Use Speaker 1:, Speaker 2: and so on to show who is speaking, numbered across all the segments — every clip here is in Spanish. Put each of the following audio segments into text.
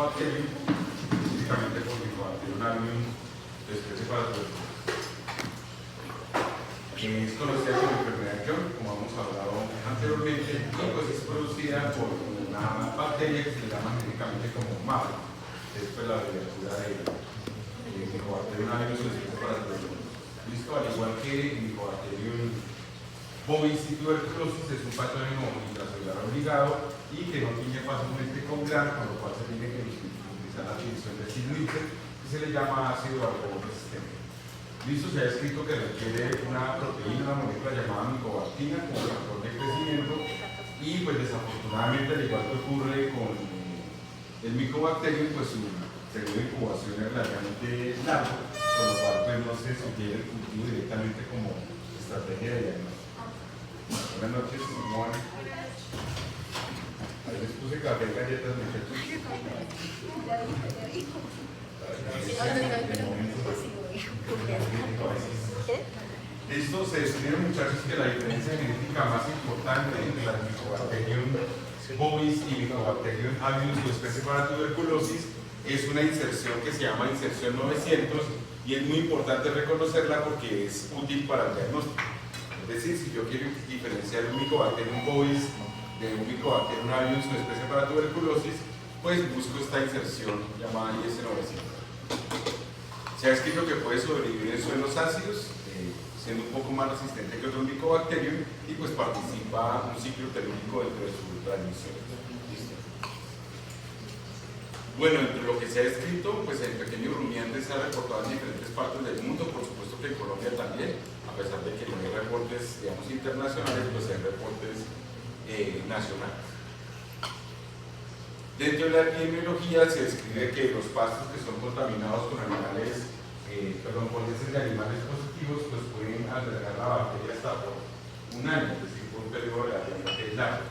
Speaker 1: Mycobacterium, específicamente por Mycobacterium avium, de especie paratuberculosis. Es conocida como enfermedad John, como hemos hablado anteriormente, y pues es producida por una bacteria que se llama genéricamente como MAP, que es pues la abreviatura de Mycobacterium avium, de especie paratuberculosis. Listo, al igual que Mycobacterium bovis y tuberculosis, es un patógeno intracelular obligado y que no tiene fácilmente con gram, con lo cual se tiene que utilizar la división de Sid-Wilson, que se le llama ácido alcohol resistente. Listo, se ha escrito que requiere una proteína, una molécula llamada micobactina como factor de crecimiento y pues desafortunadamente, al igual que ocurre con el Mycobacterium, pues su periodo de incubación es relativamente largo, con lo cual pues no se sugiere el cultivo directamente como estrategia de diagnóstico. Buenas noches, ¿cómo van? Ahí les puse café y galletas, muchachos. Listo, se descubrieron, muchachos, que la diferencia genética más importante entre las Mycobacterium bovis y Mycobacterium avium, su especie para tuberculosis, es una inserción que se llama inserción 900 y es muy importante reconocerla porque es útil para el diagnóstico. Es decir, si yo quiero diferenciar un Mycobacterium bovis de un Mycobacterium avium, su especie para tuberculosis, pues busco esta inserción llamada IS900. Se ha escrito que puede sobrevivir en suelos ácidos, siendo un poco más resistente que otros Mycobacterium, y pues participa un ciclo telúrico dentro de su transmisión. ¿Listo? Bueno, entre lo que se ha escrito, pues el pequeño rumiante se ha reportado en diferentes partes del mundo, por supuesto que en Colombia también, a pesar de que no hay reportes, digamos, internacionales, pues hay reportes nacionales. Dentro de la epidemiología se describe que los pastos que son contaminados con animales, con heces de animales positivos, pues pueden albergar la bacteria hasta por un año, es decir, por un periodo relativamente largo.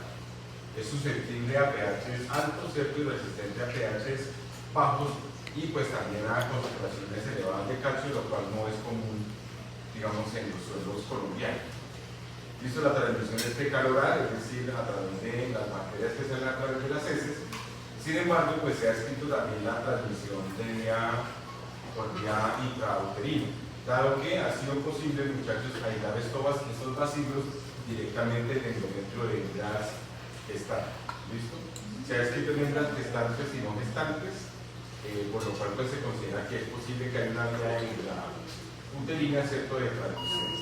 Speaker 1: Es susceptible a pHs altos, ¿cierto? Y resistente a pHs bajos y pues también a concentraciones elevadas de calcio, lo cual no es común, digamos, en los suelos colombianos. Listo, la transmisión es fecal-oral, es decir, a través de las bacterias que salen a través de las heces. Sin embargo, pues se ha escrito también la transmisión por vía intrauterina, dado que ha sido posible, muchachos, aislar estos bacilos directamente en el endometrio de hembras gestantes. ¿Listo? Se ha escrito en hembras gestantes y no gestantes, por lo cual pues se considera que es posible que haya una vía intrauterina, ¿cierto?, de transmisión.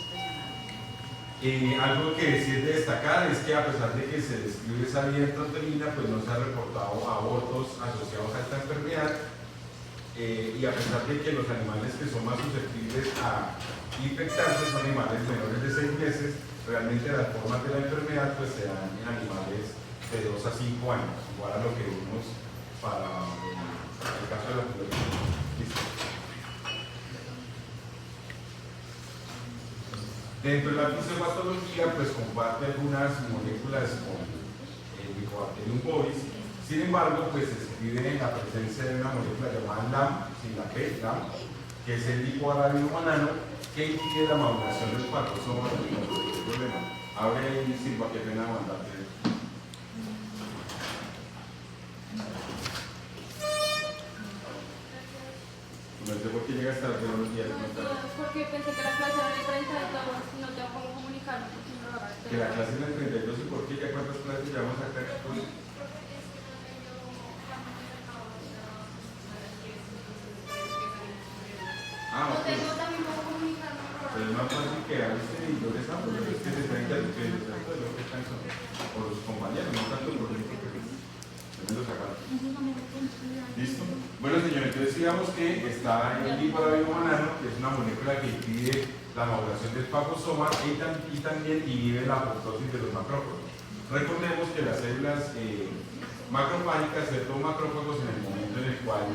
Speaker 1: Algo que sí es de destacar es que a pesar de que se describe esa vía intrauterina, pues no se han reportado abortos asociados a esta enfermedad, y a pesar de que los animales que son más susceptibles a infectarse son animales menores de 6 meses, realmente las formas de la enfermedad pues se dan en animales de 2 a 5 años, igual a lo que vimos para el caso de la tuberculosis. Dentro de la fisiopatología, pues comparte algunas moléculas con el Mycobacterium bovis. Sin embargo, pues se escribe en la presencia de una molécula llamada LAM, sin la P, LAM, que es el lipoarabinomanano, que impide la maduración del spartosoma. Abre ahí, Silva, que pena mandarte. No sé por qué llega hasta el buenos días.
Speaker 2: Porque pensé que la clase era de 32 y no tengo cómo comunicarme.
Speaker 1: Que la clase es de 32 y por qué, ¿ya cuántas clases llevamos acá? Ah, ok.
Speaker 2: No también cómo comunicarme.
Speaker 1: Pero es más fácil que avisen y yo les hablo, pero es que se traen de lo que están por los compañeros, no tanto por el que me lo sacaron. ¿Listo? Bueno, señores, entonces digamos que está el lipoarabinomanano, que es una molécula que impide la maduración del fagosoma y también inhibe la apoptosis de los macrófagos. Recordemos que las células macrofágicas, ciertos macrófagos, en el momento en el cual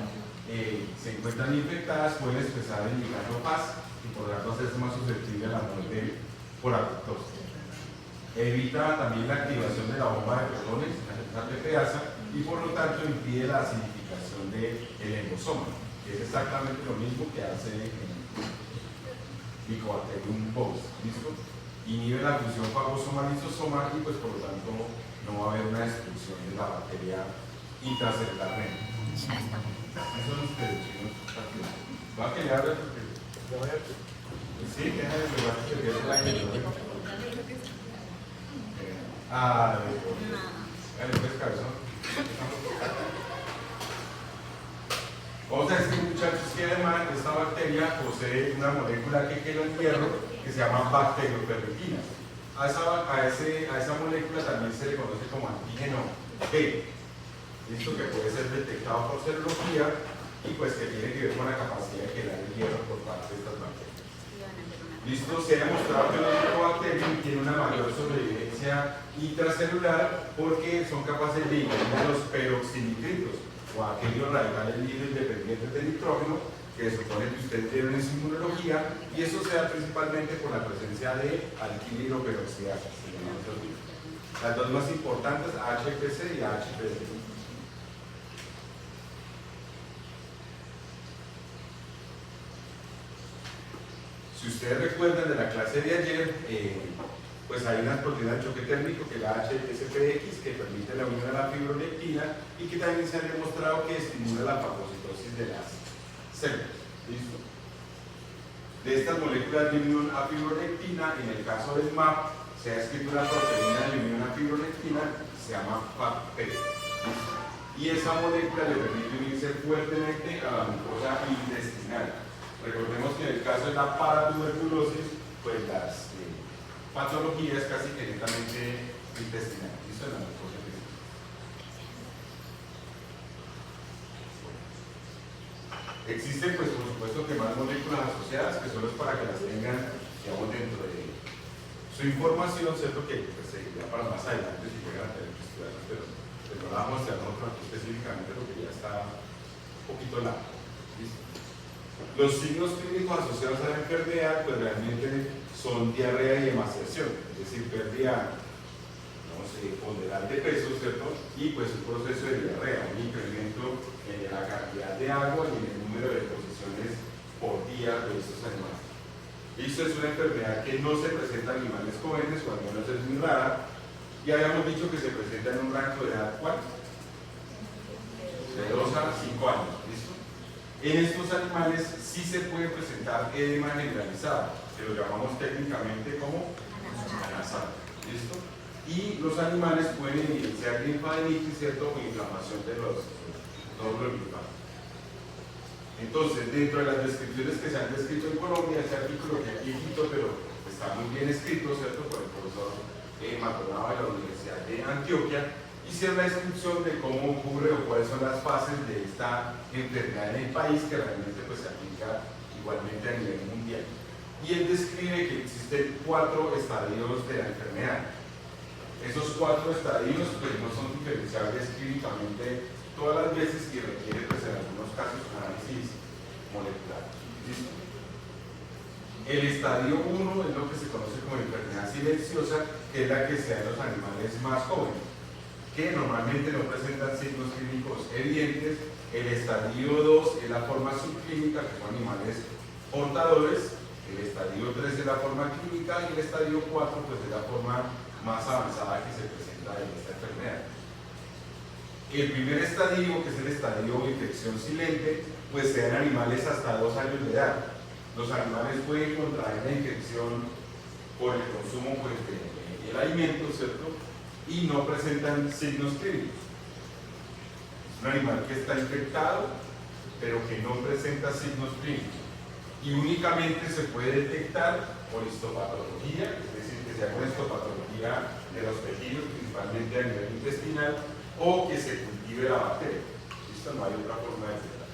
Speaker 1: se encuentran infectadas, pueden expresar el ligando Fas y por lo tanto hacerse más susceptible a la muerte por apoptosis. Evita también la activación de la bomba de protones, la proteasa, y por lo tanto impide la acidificación del endosoma, que es exactamente lo mismo que hace en Mycobacterium bovis. ¿Listo? Inhibe la función fagosoma-lisosoma y pues por lo tanto no va a haber una destrucción de la bacteria intracelularmente. Son ustedes, chinos. Va a que le hable porque... Sí, déjame que va a que se la año. Ah, dale, pues, cabezón. Vamos a decir, muchachos, que además esta bacteria posee una molécula que queda en hierro que se llama bacterioferritina. A esa molécula también se le conoce como antígeno B. Listo, que puede ser detectado por serología y pues que tiene que ver con la capacidad de quedar el hierro por parte de estas bacterias. Listo, se ha demostrado que los microbacterias tienen una mayor sobrevivencia intracelular porque son capaces de inhibir los peroxinitritos o aquellos radicales libres dependientes del nitrógeno que supone que ustedes tienen en su inmunología, y eso se da principalmente por la presencia de alquilhidroperoxidasa. Las dos más importantes, HPC y HPC. Si ustedes recuerdan de la clase de ayer, pues hay unas proteínas de choque térmico, que es la HSPX, que permite la unión a la fibrolectina y que también se ha demostrado que estimula la fagocitosis de las células. ¿Listo? De estas moléculas de unión a fibrolectina, en el caso del MAP, se ha escrito una proteína de unión a fibrolectina, se llama FAP-P. Y esa molécula le permite unirse fuertemente a la mucosa intestinal. Recordemos que en el caso de la paratuberculosis, pues las patologías casi que netamente intestinales. ¿Listo? En la mucosa intestinal. Existen, pues, por supuesto, que más moléculas asociadas, que solo es para que las tengan, digamos, dentro de su información, ¿cierto? Que pues, se irá para más adelante si llegan a tener que estudiarlas, pero no la vamos a mostrar nosotros aquí específicamente porque ya está un poquito largo. ¿Listo? Los signos clínicos asociados a la enfermedad, pues realmente son diarrea y emaciación, es decir, pérdida ponderal de peso, ¿cierto? Y pues un proceso de diarrea, un incremento en la cantidad de agua y en el número de deposiciones por día de estos animales. Esto es una enfermedad que no se presenta en animales jóvenes, o al menos es muy rara, y habíamos dicho que se presenta en un rango de edad, ¿cuál? De 2 a 5 años, ¿listo? En estos animales sí se puede presentar edema generalizado, que lo llamamos técnicamente como anasal, ¿listo? Y los animales pueden evidenciar linfadenitis, ¿cierto? O inflamación de los nódulos linfáticos. Entonces, dentro de las descripciones que se han descrito en Colombia, ese artículo que aquí quito, pero está muy bien escrito, ¿cierto? Por el profesor Maldonado de la Universidad de Antioquia, hice una descripción de cómo ocurre o cuáles son las fases de esta enfermedad en el país, que realmente pues, se aplica igualmente a nivel mundial. Y él describe que existen 4 estadios de la enfermedad. Esos 4 estadios pues, no son diferenciables clínicamente todas las veces y requiere pues, en algunos casos análisis molecular. ¿Listo? El estadio 1 es lo que se conoce como enfermedad silenciosa, que es la que se da en los animales más jóvenes, que normalmente no presentan signos clínicos evidentes. El estadio 2 es la forma subclínica, que son animales portadores. El estadio 3 es la forma clínica y el estadio 4 pues, es la forma más avanzada que se presenta en esta enfermedad. El primer estadio, que es el estadio de infección silente, pues se da en animales hasta 2 años de edad. Los animales pueden contraer la infección por el consumo pues, del alimento, ¿cierto? Y no presentan signos clínicos. Es un animal que está infectado, pero que no presenta signos clínicos. Y únicamente se puede detectar por histopatología, es decir, que sea una histopatología de los tejidos, principalmente a nivel intestinal, o que se cultive la bacteria. Esto no hay otra forma de detectar.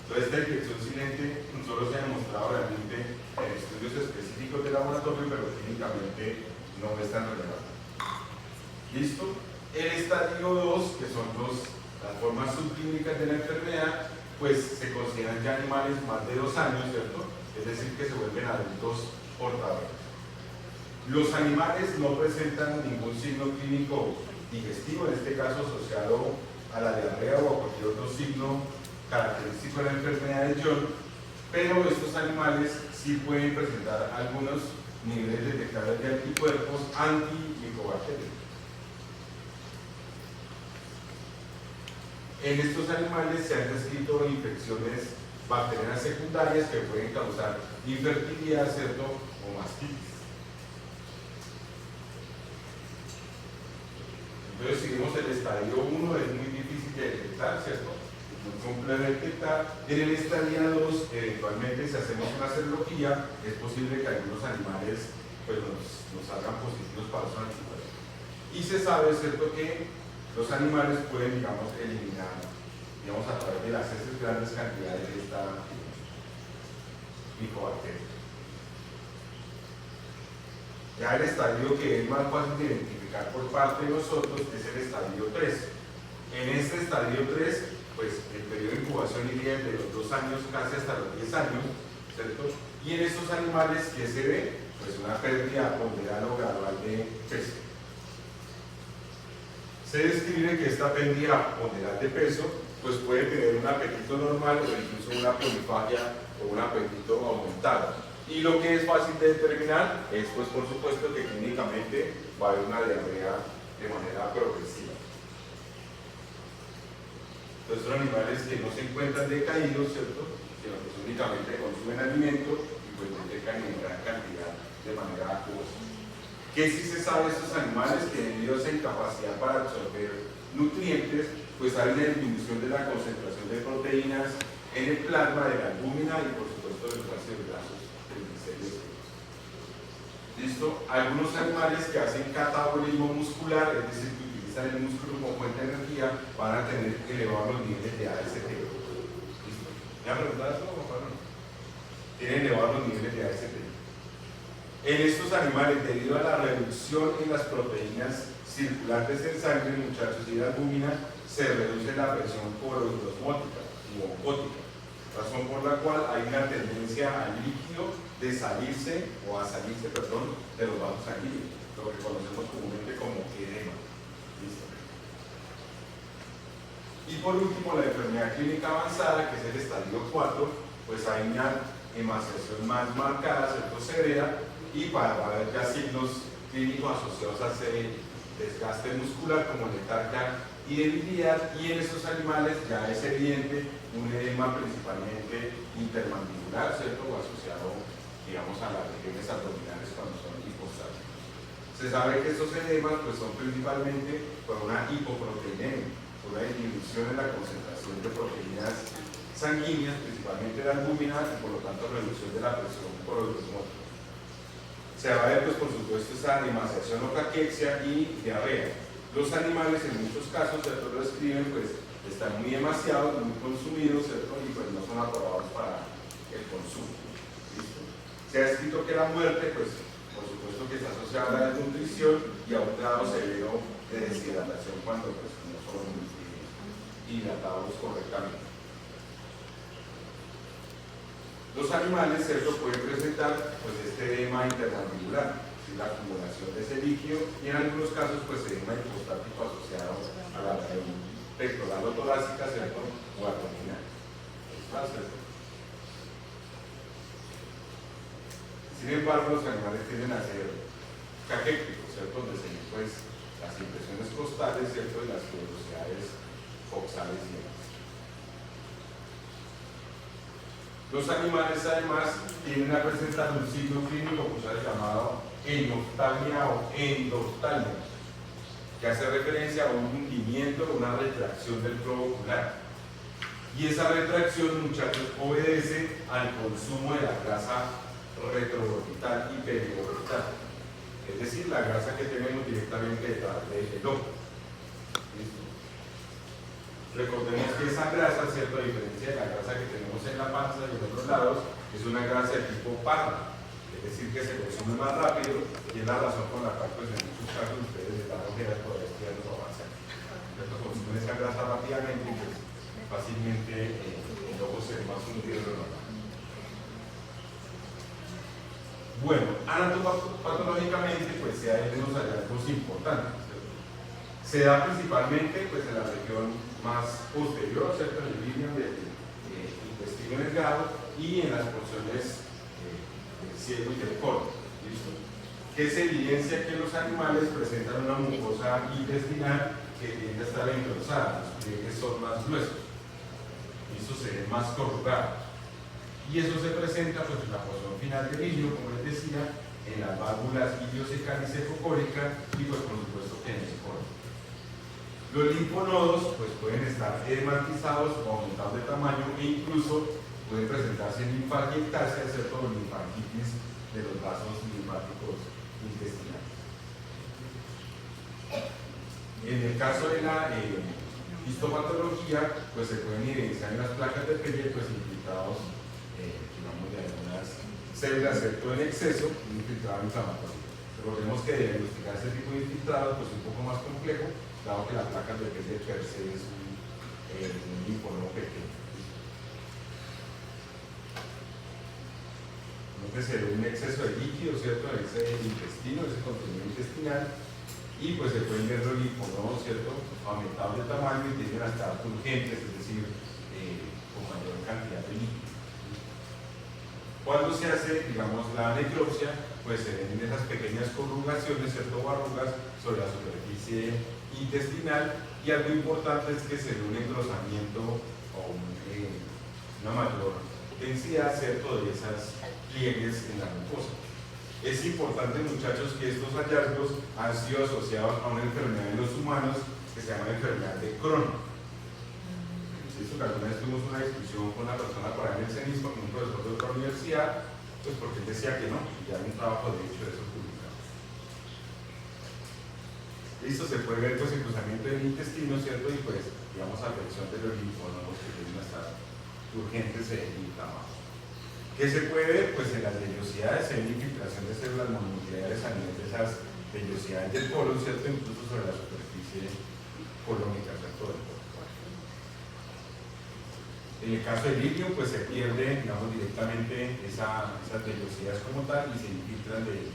Speaker 1: Entonces, esta infección silente solo se ha demostrado realmente en estudios específicos de laboratorio, pero clínicamente no es tan relevante. ¿Listo? El estadio 2, que son las formas subclínicas de la enfermedad, pues se consideran ya animales más de 2 años, ¿cierto? Es decir, que se vuelven adultos portadores. Los animales no presentan ningún signo clínico digestivo, en este caso asociado a la diarrea o a cualquier otro signo característico de la enfermedad de John, pero estos animales sí pueden presentar algunos niveles detectables de anticuerpos antimicobacterianos. En estos animales se han descrito infecciones bacterianas secundarias que pueden causar infertilidad, ¿cierto? O mastitis. Entonces, si vemos el estadio 1, es muy difícil de detectar, ¿cierto? Muy complejo de detectar. En el estadio 2, eventualmente, si hacemos una serología, es posible que algunos animales pues, nos salgan positivos para los anticuerpos. Y se sabe, ¿cierto?, que los animales pueden, digamos, eliminar, digamos, a través de las heces grandes cantidades de esta micobacteria. Ya el estadio que es más fácil de identificar por parte de nosotros es el estadio 3. En este estadio 3, pues el periodo de incubación iría de los 2 años casi hasta los 10 años, ¿cierto? Y en estos animales, ¿qué se ve? Pues una pérdida ponderal o gradual de peso. Se describe que esta pérdida ponderal de peso pues puede tener un apetito normal o incluso una polifagia o un apetito aumentado. Y lo que es fácil de determinar es, pues por supuesto, que clínicamente va a haber una diarrea de manera progresiva. Entonces son animales que no se encuentran decaídos, ¿cierto?, sino que únicamente consumen alimento y pues defecan en gran cantidad de manera acuosa. ¿Qué sí se sabe de estos animales? Que debido a esa incapacidad para absorber nutrientes, pues hay una disminución de la concentración de proteínas en el plasma de la albúmina y por supuesto de los ácidos grasos triglicéridos. ¿Listo? Algunos animales que hacen catabolismo muscular, es decir, que utilizan el músculo como fuente de energía, van a tener elevados los niveles de AST. ¿Listo? ¿Me ha preguntado eso o no? Tienen elevados los niveles de AST. En estos animales, debido a la reducción en las proteínas circulantes en sangre, muchachos, y la albúmina, se reduce la presión porohidrosmótica u oncótica, razón por la cual hay una tendencia al líquido de salirse o a salirse, perdón, de los vasos sanguíneos, lo que conocemos comúnmente como edema. ¿Listo? Y por último, la enfermedad clínica avanzada, que es el estadio 4, pues hay una emaciación más marcada, ¿cierto?, severa, y para ver ya signos clínicos asociados a ese desgaste muscular como letargia y debilidad, y en estos animales ya es evidente un edema principalmente intermandibular, ¿cierto?, o asociado, digamos, a las regiones abdominales cuando son hipostáticos. Se sabe que estos edemas pues, son principalmente por una hipoproteinemia, por una disminución en la concentración de proteínas sanguíneas, principalmente de albúmina, y por lo tanto reducción de la presión porohidrosmótica. Se va a ver, pues, por supuesto, esa emaciación o caquexia y diarrea. Los animales, en muchos casos, ¿cierto?, lo describen, pues, están muy emaciados, muy consumidos, ¿cierto?, y pues no son aprobados para el consumo. ¿Listo? Se ha escrito que la muerte, pues, por supuesto que está asociada a la desnutrición y a un grado severo de deshidratación cuando, pues, no son hidratados correctamente. Los animales, ¿cierto?, pueden presentar pues, este edema intermandibular, la acumulación de ese líquido, y en algunos casos pues, edema hipostático asociado a la región pectoral o torácica, ¿cierto?, o abdominal. ¿Cierto? Sin embargo, los animales tienden a ser caquéticos, ¿cierto?, donde se ven pues, las impresiones costales, ¿cierto?, y las tuberosidades coxales y demás. Los animales además tienden a presentar un signo clínico llamado enoftalmia o endoftalmia, que hace referencia a un hundimiento o una retracción del globo ocular. Y esa retracción, muchachos, obedece al consumo de la grasa retroorbital y periorbital, es decir, la grasa que tenemos directamente detrás del ojo. ¿Listo? Recordemos que esa grasa, ¿cierto?, a diferencia de la grasa que tenemos en la panza y en otros lados, es una grasa de tipo parda, es decir, que se consume más rápido, y es la razón por la cual, pues, en muchos casos, ustedes están ojeras por estudiar los avances. Entonces, consumen esa grasa rápidamente y pues, fácilmente el ojo se ve más hundido de lo normal. Bueno, anatomopatológicamente, pues, se hay unos hallazgos importantes, ¿cierto? Se da principalmente, pues, en la región más posterior, ¿cierto?, en el línea del intestino delgado y en las porciones del ciego y del colon. ¿Listo? Que se evidencia que los animales presentan una mucosa intestinal que tiende a estar engrosada, los pliegues son más gruesos, y eso se ve más corrugado. Y eso se presenta pues, en la porción final del ilio, como les decía, en las válvulas iliocecal y cefocórica, y pues por supuesto que en el colon. Los linfonodos pues, pueden estar edematizados o aumentados de tamaño e incluso pueden presentarse linfangiectasia, ¿cierto? O linfangitis de los vasos linfáticos intestinales. En el caso de la histopatología, pues se pueden evidenciar en las placas de Pelle pues, infiltrados, digamos, de algunas células, ¿cierto? En exceso, un infiltrado inflamatorio. Recordemos que diagnosticar ese tipo de infiltrado pues, es un poco más complejo, dado que la placa de Pelle per se es un linfonodo pequeño. Entonces se ve un exceso de líquido, ¿cierto? En ese intestino, ese contenido intestinal, y pues se pueden ver los linfonodos, ¿cierto? Aumentados de tamaño y tienden a estar turgentes, es decir, con mayor cantidad de líquido. Cuando se hace, digamos, la necropsia, pues se ven esas pequeñas corrugaciones, ¿cierto? O arrugas sobre la superficie intestinal, y algo importante es que se ve un engrosamiento o una mayor densidad, ¿cierto? De esas pliegues en la mucosa. Es importante, muchachos, que estos hallazgos han sido asociados a una enfermedad en los humanos que se llama enfermedad de Crohn. Esto que alguna vez tuvimos una discusión con una persona por ahí en el CENISPA, con un profesor de otra universidad, pues porque él decía que no, y ya hay un trabajo de hecho de eso publicado. Listo, se puede ver pues el cruzamiento del intestino, ¿cierto? Y pues, digamos, afección de los linfonodos que tienen a estar urgentes e inflamados. ¿Qué se puede ver? Pues en las vellosidades se ven infiltración de células mononucleares a nivel de esas vellosidades del colon, ¿cierto? Incluso sobre la superficie colónica, ¿cierto? Del colon. En el caso del ilio, pues se pierde, digamos, directamente esas vellosidades como tal y se infiltran de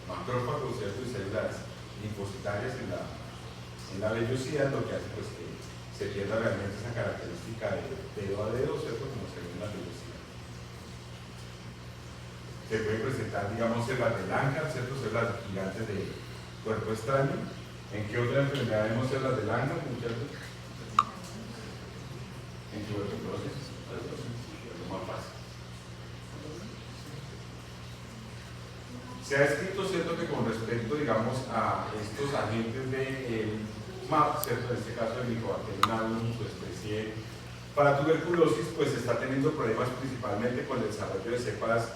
Speaker 1: macrófagos, ¿cierto? Y células linfocitarias en la vellosidad, lo que hace pues que se pierda realmente esa característica de dedo a dedo, ¿cierto? Como se ve en la vellosidad. Se puede presentar, digamos, células de Langhans, ¿cierto? Células gigantes de cuerpo extraño. ¿En qué otra enfermedad vemos células de Langhans, muchachos? En tuberculosis, es lo más fácil. Se ha escrito, ¿cierto?, que con respecto, digamos, a estos agentes de MAP, ¿cierto?, en este caso el Mycobacterium, su especie para tuberculosis, pues está teniendo problemas principalmente con el desarrollo de cepas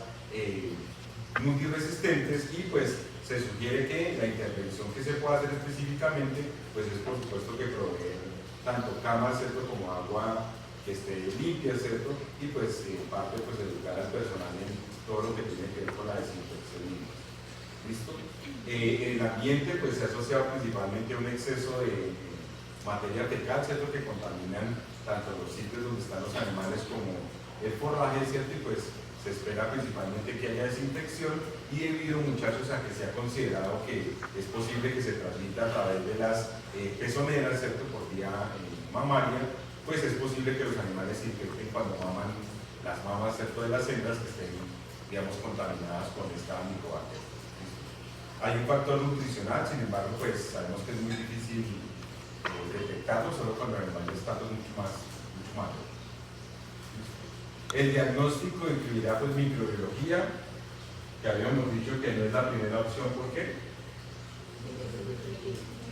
Speaker 1: multiresistentes, y pues se sugiere que la intervención que se pueda hacer específicamente pues es por supuesto que proveer tanto camas, ¿cierto?, como agua que esté limpia, ¿cierto?, y pues parte pues educar al personal en todo lo que tiene que ver con la desinfección. ¿Listo? El ambiente pues se ha asociado principalmente a un exceso de materia fecal, ¿cierto?, que contaminan tanto los sitios donde están los animales como el forraje, ¿cierto?, y pues se espera principalmente que haya desinfección, y debido, muchachos, a que se ha considerado que es posible que se transmita a través de las pezoneras, ¿cierto?, por vía mamaria, pues es posible que los animales se infecten cuando maman las mamas, ¿cierto?, de las hembras que estén, digamos, contaminadas con esta micobacteria. Hay un factor nutricional, sin embargo, pues sabemos que es muy difícil detectarlo solo cuando el animal está mucho más mayor. El diagnóstico incluirá pues microbiología, que habíamos dicho que no es la primera opción. ¿Por qué?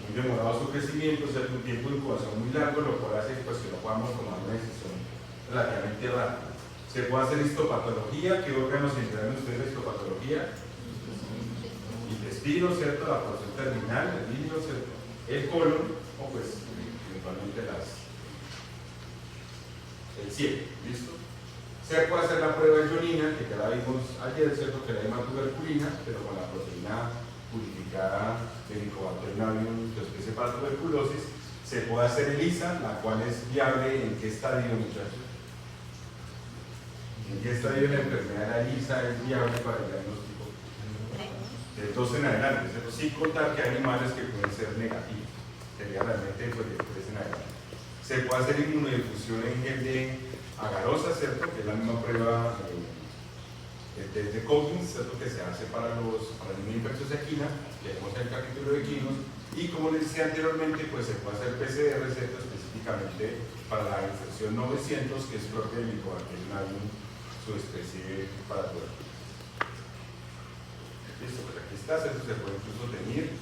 Speaker 1: Muy demorado su crecimiento, o sea, un tiempo de incubación muy largo, lo cual hace pues, que no podamos tomar una decisión relativamente rápida. Se puede hacer histopatología. ¿Qué órganos entran ustedes en histopatología? Intestino, ¿cierto? La porción terminal, el ilio, ¿cierto? El colon, o pues eventualmente el cielo. ¿Listo? Se puede hacer la prueba de ionina, que ya la vimos ayer, ¿cierto?, que la hematuberculina, pero con la proteína purificada de Mycobacterium, su especie para tuberculosis. Se puede hacer ELISA, la cual es viable. ¿En qué estadio, muchachos? ¿En qué estadio de la enfermedad la ELISA es viable para el diagnóstico? De 2 en adelante, ¿cierto? Sin contar que hay animales que pueden ser negativos, sería realmente pues, de 3 en adelante. Se puede hacer inmunodifusión en gel de agarosa, ¿cierto?, que es la misma prueba de Coggins, ¿cierto?, que se hace para la inmunoinfección equina, que vemos en el capítulo de equinos, Y como les decía anteriormente, pues se puede hacer PCR, ¿cierto? Específicamente para la infección 900, que es propia del Mycobacterium subespecie para poder. Listo, pues aquí está, ¿cierto? Se puede incluso teñir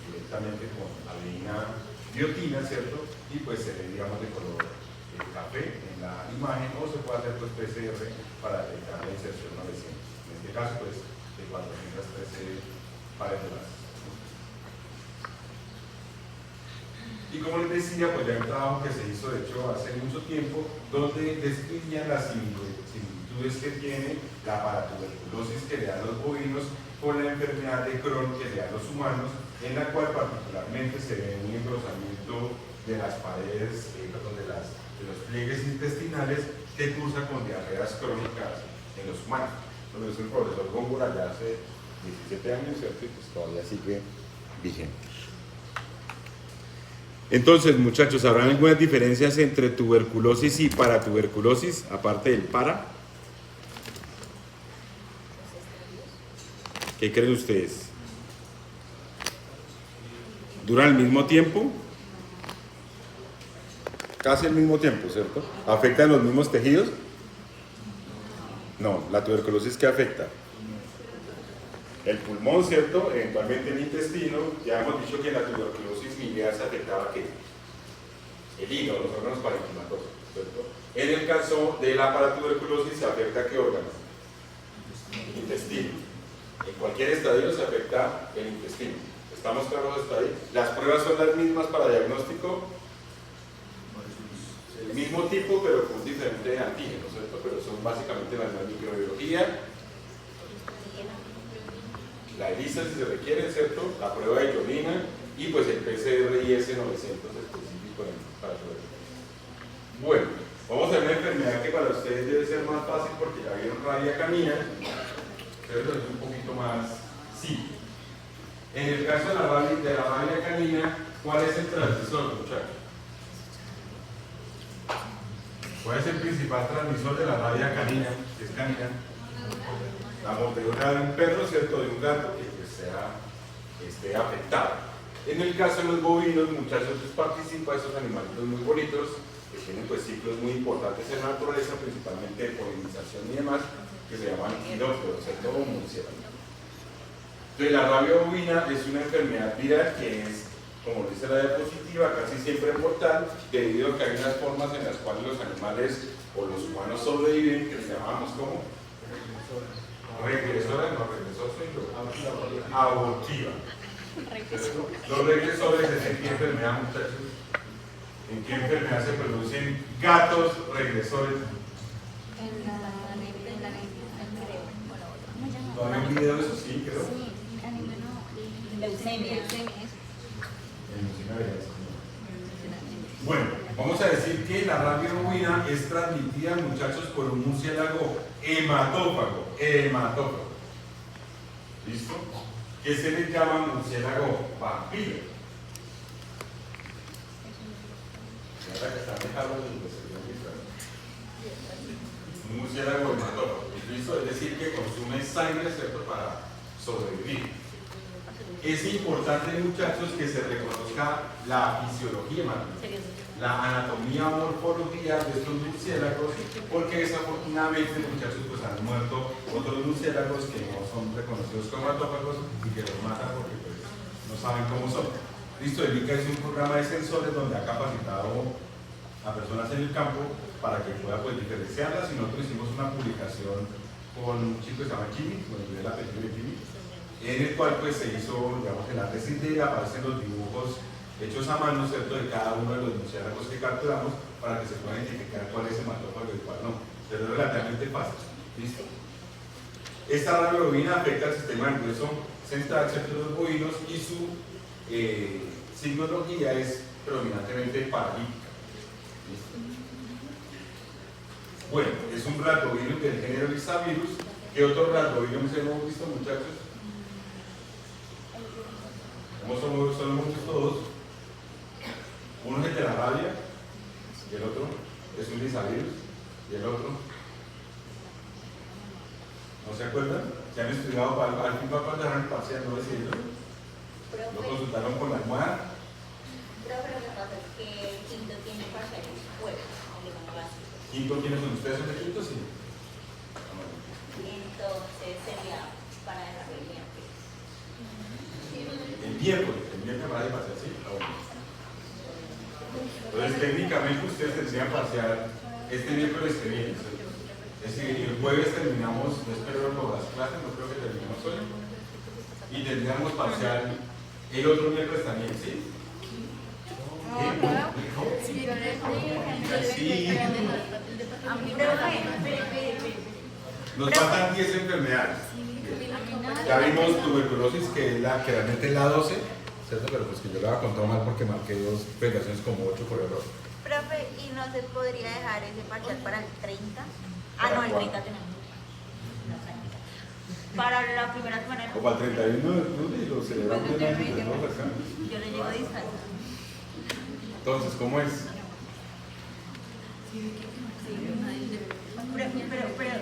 Speaker 1: directamente con adenina biotina, ¿cierto? Y pues se ve, digamos, de color café en la imagen, o se puede hacer pues PCR para detectar la inserción 900. En este caso, pues, de 413 pares de bases. Y como les decía, pues ya hay un trabajo que se hizo, de hecho, hace mucho tiempo, donde describían las similitudes que tiene la paratuberculosis que le dan los bovinos con la enfermedad de Crohn que le dan los humanos, en la cual particularmente se ve un engrosamiento de las paredes, de los pliegues intestinales que cursa con diarreas crónicas en los humanos. Entonces el profesor Góngora ya hace 17 años, ¿cierto? Y pues todavía sigue vigente. Entonces, muchachos, ¿habrán algunas diferencias entre tuberculosis y paratuberculosis, aparte del para? ¿Qué creen ustedes? ¿Duran al mismo tiempo? Casi al mismo tiempo, ¿cierto? ¿Afectan los mismos tejidos? No, la tuberculosis, ¿qué afecta? El pulmón, ¿cierto? Eventualmente el intestino. Ya hemos dicho que en la tuberculosis miliar se afectaba ¿qué? El hígado, los órganos parenquimatosos, ¿cierto? En el caso de la paratuberculosis se afecta ¿qué órgano? El intestino. En cualquier estadio se afecta el intestino. ¿Estamos claros hasta ahí? Las pruebas son las mismas para diagnóstico. El mismo tipo, pero con diferente antígeno, ¿cierto? Pero son básicamente la misma microbiología. La ELISA si se requiere, ¿cierto? La prueba de iodina y pues el PCR IS 900 específico para tuberculosis. Bueno, vamos a ver una enfermedad que para ustedes debe ser más fácil porque ya vieron rabia canina, pero es un poquito más simple. En el caso de la rabia canina, ¿cuál es el transmisor, muchachos? ¿Cuál es el principal transmisor de la rabia canina? ¿Qué es canina? La mordedura de un perro, ¿cierto? De un gato que pues, esté afectado. En el caso de los bovinos, muchachos, pues participa esos animalitos muy bonitos que tienen pues ciclos muy importantes en la naturaleza, principalmente de polinización y demás, que se llaman quinópodos, ¿cierto? O murciélagos. Entonces, la rabia bovina es una enfermedad viral que es, como dice la diapositiva, casi siempre mortal, debido a que hay unas formas en las cuales los animales o los humanos sobreviven, que les llamamos como regresora, no regresor soy yo, abortiva. Los regresores, ¿en qué enfermedad, muchachos? ¿En qué enfermedad se producen gatos regresores? ¿No hay un video de eso? Sí, creo.
Speaker 3: Leucemia.
Speaker 1: Bueno, vamos a decir que la rabia bovina es transmitida, muchachos, por un murciélago hematófago. ¿Listo? Que se le llama murciélago vampiro. Un murciélago hematófago. ¿Listo? Es decir, que consume sangre, ¿cierto? Para sobrevivir. Es importante, muchachos, que se reconozca la fisiología, la anatomía o morfología de estos murciélagos, porque desafortunadamente, muchachos, pues han muerto otros murciélagos que no son reconocidos como hematófagos y que los matan porque pues, no saben cómo son. Listo, el INCA es un programa de sensores donde ha capacitado a personas en el campo para que pueda pues, diferenciarlas, y nosotros hicimos una publicación con un chico que se llama Jimmy, con el apellido de Jimmy, en el cual pues se hizo, digamos, en la tesis de aparecen los dibujos hechos a mano, ¿cierto?, de cada uno de los murciélagos que capturamos para que se pueda identificar cuál es hematófago y cuál no. Pero es relativamente fácil. ¿Listo? Esta rabia bovina afecta al sistema nervioso central, ¿cierto?, de los bovinos, y su signología es predominantemente paralítica. ¿Listo? Bueno, es un ratovirus del género Lyssavirus. ¿Qué otro ratovirus hemos visto, muchachos? ¿Cómo son muchos todos? Uno es el de la rabia, y el otro es un Lyssavirus, y el otro, ¿no se acuerdan? ¿Se han estudiado al fin para pasar el parcial, no decirlo? ¿Lo consultaron con la almohada?
Speaker 3: Pero lo que pasa es que el quinto tiene parciales jueves, alemán básico.
Speaker 1: ¿Quinto quiénes son ustedes? ¿Son de quinto? Sí.
Speaker 3: Entonces sería para dejar el miércoles.
Speaker 1: El miércoles para de parcial, sí. Entonces técnicamente ustedes tendrían parcial este miércoles que viene, ¿sí? Es decir, el jueves terminamos, no espero las clases, no creo que terminemos hoy, y tendríamos parcial el otro miércoles también, ¿sí? Sí. Nos faltan 10 enfermedades. Ya vimos tuberculosis, que es la que realmente es la 12, ¿cierto? Pero pues que yo la había contado mal porque marqué dos pegaciones como 8 por error.
Speaker 3: Profe, ¿y no se podría dejar ese parcial para el 30?
Speaker 1: ¿Para
Speaker 3: No, el
Speaker 1: cuándo?
Speaker 3: 30 tenemos. Para la primera semana.
Speaker 1: O para el 31 de octubre y lo celebramos en el año acá.
Speaker 3: Yo le llego a distancia.
Speaker 1: Entonces, ¿cómo es?
Speaker 3: Pero es que me preocupa el parcial.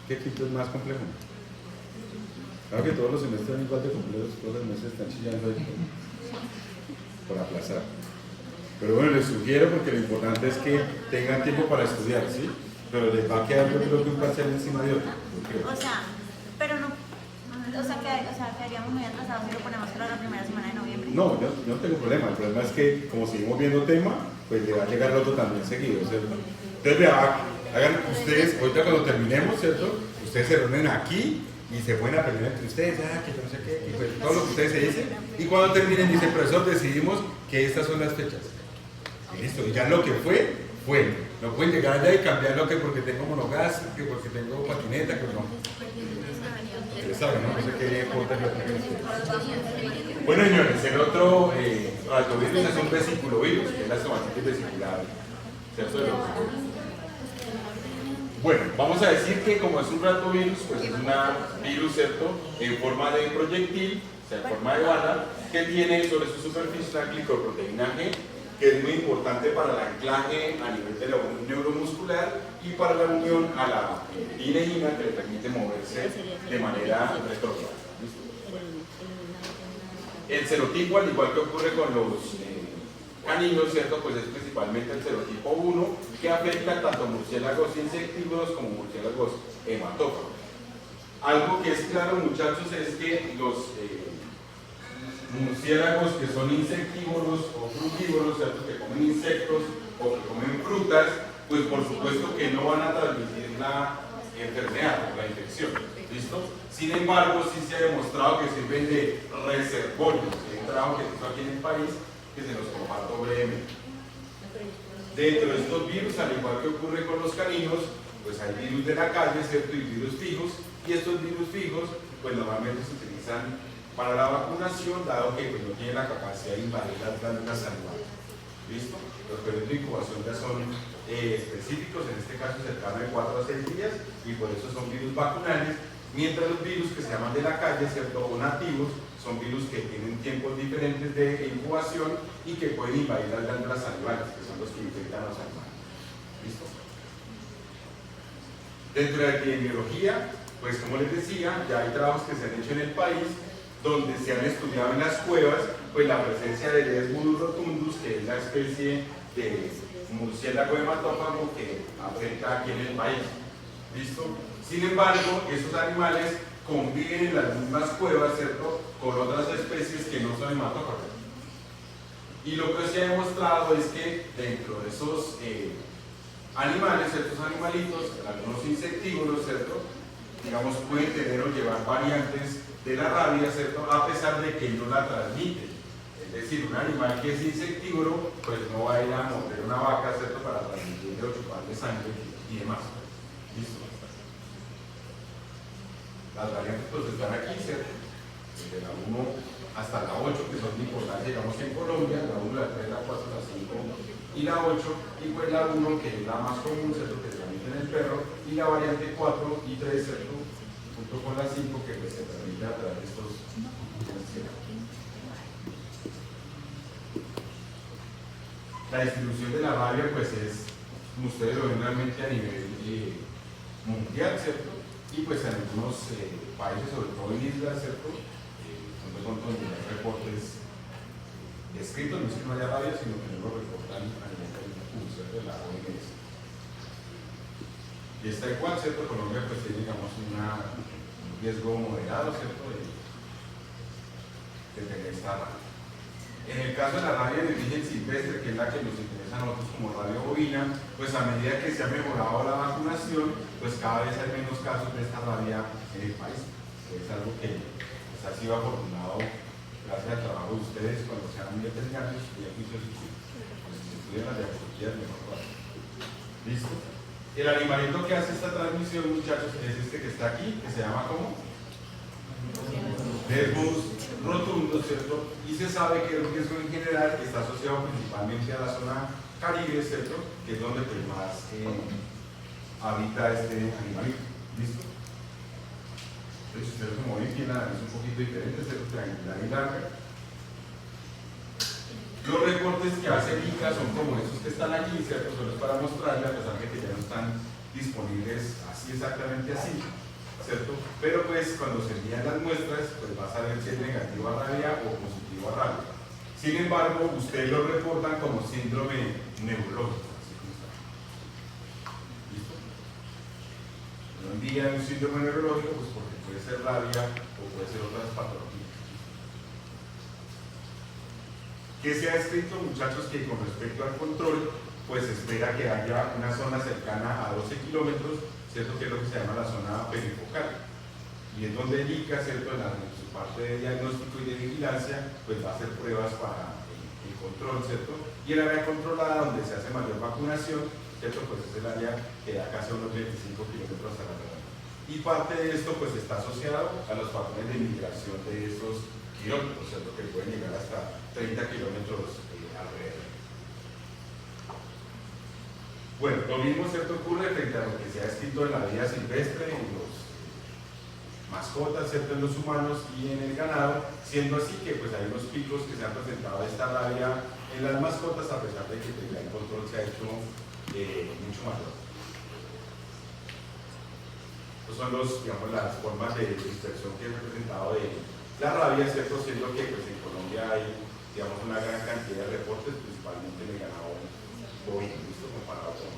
Speaker 1: ¿Qué quinto es más complejo? Claro que todos los semestres son igual de complejos, todos los meses están chillando ahí por aplazar. Pero bueno, les sugiero porque lo importante es que tengan tiempo para estudiar, ¿sí? Pero les va a quedar yo creo que un parcial encima de otro.
Speaker 3: O sea, pero no. Quedaríamos muy atrasados si lo ponemos para la primera semana de noviembre.
Speaker 1: No, yo no tengo problema. El problema es que como seguimos viendo tema, pues le va a llegar el otro también seguido, ¿cierto? Entonces, hagan ustedes, ahorita cuando terminemos, ¿cierto? Ustedes se reúnen aquí y se pueden aprender entre ustedes, que yo no sé qué, y pues todo lo que ustedes se dicen. Y cuando terminen, dicen, profesor, decidimos que estas son las fechas. Y listo, y ya lo que fue, fue. No pueden llegar allá y cambiarlo que porque tengo monogas, que porque tengo patineta, que no. Ustedes saben, ¿no? No sé qué importa lo que tengan. Bueno, señores, el otro retrovirus es un vesículovirus, que es la estomatitis vesicular, ¿cierto? Bueno, vamos a decir que como es un retrovirus, pues es un virus, ¿cierto? En forma de proyectil, o sea, en forma de bala, que tiene sobre su superficie una glicoproteína G, que es muy importante para el anclaje a nivel de la unión neuromuscular y para la unión a la lineína que le permite moverse de manera retrógrada. El serotipo, al igual que ocurre con los caninos, ¿cierto? Pues es principalmente el serotipo 1 que afecta tanto murciélagos insectívoros como murciélagos hematófagos. Algo que es claro, muchachos, es que los murciélagos que son insectívoros o frugívoros, ¿cierto? Que comen insectos o que comen frutas, pues por supuesto que no van a transmitir la enfermedad, la infección. ¿Listo? Sin embargo, sí se ha demostrado que sirven de reservorios. Hay un trabajo que se hizo aquí en el país que se los comparto brevemente. Dentro de estos virus, al igual que ocurre con los caninos, pues hay virus de la calle, ¿cierto? Y virus fijos, y estos virus fijos, pues normalmente se utilizan para la vacunación, dado que pues, no tienen la capacidad de invadir las glándulas salivales. ¿Listo? Los periodos de incubación ya son específicos, en este caso cercano de 4 a 6 días, y por eso son virus vacunales, mientras los virus que se llaman de la calle, ¿cierto? O nativos, son virus que tienen tiempos diferentes de incubación y que pueden invadir las glándulas salivales, que son los que infectan a los animales. ¿Listo? Dentro de la epidemiología, pues como les decía, ya hay trabajos que se han hecho en el país donde se han estudiado en las cuevas pues la presencia de Lesbulus rotundus, que es la especie de murciélago hematófago que afecta aquí en el país. ¿Listo? Sin embargo, esos animales conviven en las mismas cuevas, ¿cierto?, con otras especies que no son hematófagas. Y lo que se ha demostrado es que dentro de esos animales, ciertos animalitos, algunos insectívoros, ¿cierto?, digamos, pueden tener o llevar variantes de la rabia, ¿cierto?, a pesar de que no la transmiten. Es decir, un animal que es insectívoro, pues no va a ir a morder una vaca, ¿cierto?, para transmitirle o chuparle sangre y demás. ¿Listo? Las variantes pues están aquí, ¿cierto? Desde la 1 hasta la 8, que son de importancia, digamos, en Colombia, la 1, la 3, la 4, la 5 y la 8, y pues la 1, que es la más común, ¿cierto?, que se transmite en el perro, y la variante 4 y 3, ¿cierto?, junto con la 5, que pues, se transmite a través de estos. La distribución de la rabia, pues es, como ustedes lo ven realmente a nivel mundial, ¿cierto? y pues en algunos países, sobre todo en islas, ¿cierto? Son de pronto donde hay reportes escritos, no es que no haya rabia, sino que no lo reportan a nivel de la OMS. Y está igual, ¿cierto? Colombia pues tiene, digamos, un riesgo moderado, ¿cierto? De tener esta rabia. En el caso de la rabia de origen silvestre, que es la que nos interesa a nosotros como rabia bovina, pues a medida que se ha mejorado la vacunación, pues cada vez hay menos casos de esta rabia en el país. Es algo que pues, ha sido afortunado gracias al trabajo de ustedes cuando sean veterinarios y aquí se estudian las diapositivas mejor. ¿Listo? El animalito que hace esta transmisión, muchachos, es este que está aquí, que se llama ¿cómo? Desmos rotundos, ¿cierto? Y se sabe que el riesgo en general está asociado principalmente a la zona Caribe, ¿cierto? Que es donde pues, más habita este animalito. ¿Listo? Entonces, ustedes se mueven bien, la nariz un poquito diferente, ¿cierto? Triangular y larga. Los reportes que hace ICA son como esos que están aquí, ¿cierto? Solo es para mostrarles, a pesar de que ya no están disponibles así exactamente así, ¿cierto? Pero pues cuando se envían las muestras, pues va a saber si es negativo a rabia o positivo a rabia. Sin embargo, ustedes lo reportan como síndrome neurológico, así como está. ¿Listo? No envían un síndrome neurológico, pues porque puede ser rabia o puede ser otras patologías. ¿Qué se ha escrito, muchachos? Que con respecto al control, pues espera que haya una zona cercana a 12 kilómetros, ¿cierto? Que es lo que se llama la zona perifocal. Y es donde el ICA, ¿cierto? En su parte de diagnóstico y de vigilancia, pues va a hacer pruebas para el control, ¿cierto? Y el área controlada, donde se hace mayor vacunación, ¿cierto? Pues es el área que da casi unos 25 kilómetros a la hora. Y parte de esto, pues está asociado a los patrones de migración de estos kilómetros, ¿cierto? Que pueden llegar hasta 30 kilómetros alrededor. Bueno, lo mismo, ¿cierto? Ocurre frente a lo que se ha escrito en la vida silvestre, en los mascotas, ¿cierto? En los humanos y en el ganado, siendo así que pues hay unos picos que se han presentado de esta rabia en las mascotas, a pesar de que el control se ha hecho mucho mayor. Estos son digamos, las formas de dispersión que he presentado de la rabia, ¿cierto? Siendo que pues, en Colombia hay, digamos, una gran cantidad de reportes, principalmente en el ganado bovino, ¿listo? Comparado con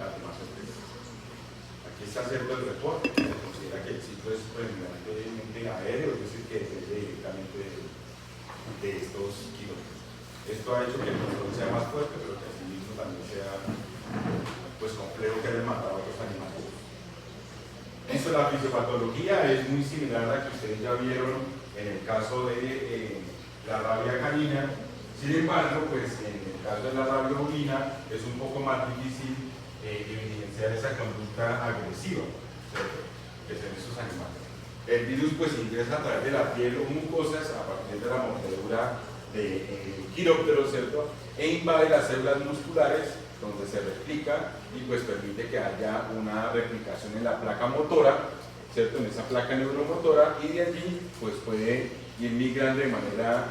Speaker 1: las demás especies. Aquí está cierto el reporte, se considera que el ciclo es predominantemente aéreo, es decir, que depende directamente de estos kilómetros. Esto ha hecho que el control sea más fuerte, pero que asimismo también sea pues, complejo que haya matado a otros animales. Eso, la fisiopatología es muy similar a la que ustedes ya vieron en el caso de la rabia canina. Sin embargo, pues en el caso de la rabia bovina es un poco más difícil evidenciar esa conducta agresiva, ¿cierto? Que son esos animales. El virus pues ingresa a través de la piel o mucosas a partir de la mordedura de quirópteros, ¿cierto? E invade las células musculares donde se replica y pues permite que haya una replicación en la placa motora, ¿cierto? En esa placa neuromotora, y de allí pues puede ir migrando de manera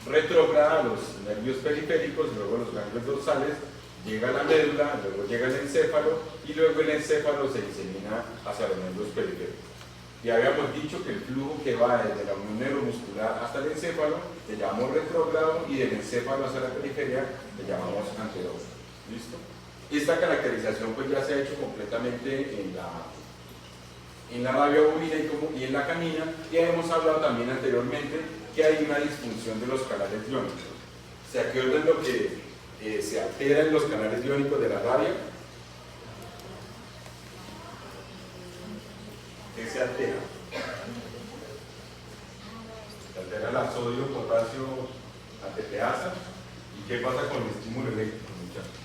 Speaker 1: retrógrada a los nervios periféricos, luego los ganglios dorsales, llega a la médula, luego llega el encéfalo y luego el encéfalo se disemina hacia los nervios periféricos. Ya habíamos dicho que el flujo que va desde la unión neuromuscular hasta el encéfalo le llamamos retrógrado y del encéfalo hacia la periferia le llamamos anterógrado. ¿Listo? Esta caracterización pues ya se ha hecho completamente en la rabia bovina y en la canina, y hemos hablado también anteriormente que hay una disfunción de los canales iónicos. ¿Se acuerdan lo que se altera en los canales iónicos de la rabia? ¿Qué se altera? Se altera la sodio, potasio, ATPasa. ¿Y qué pasa con el estímulo eléctrico, muchachos?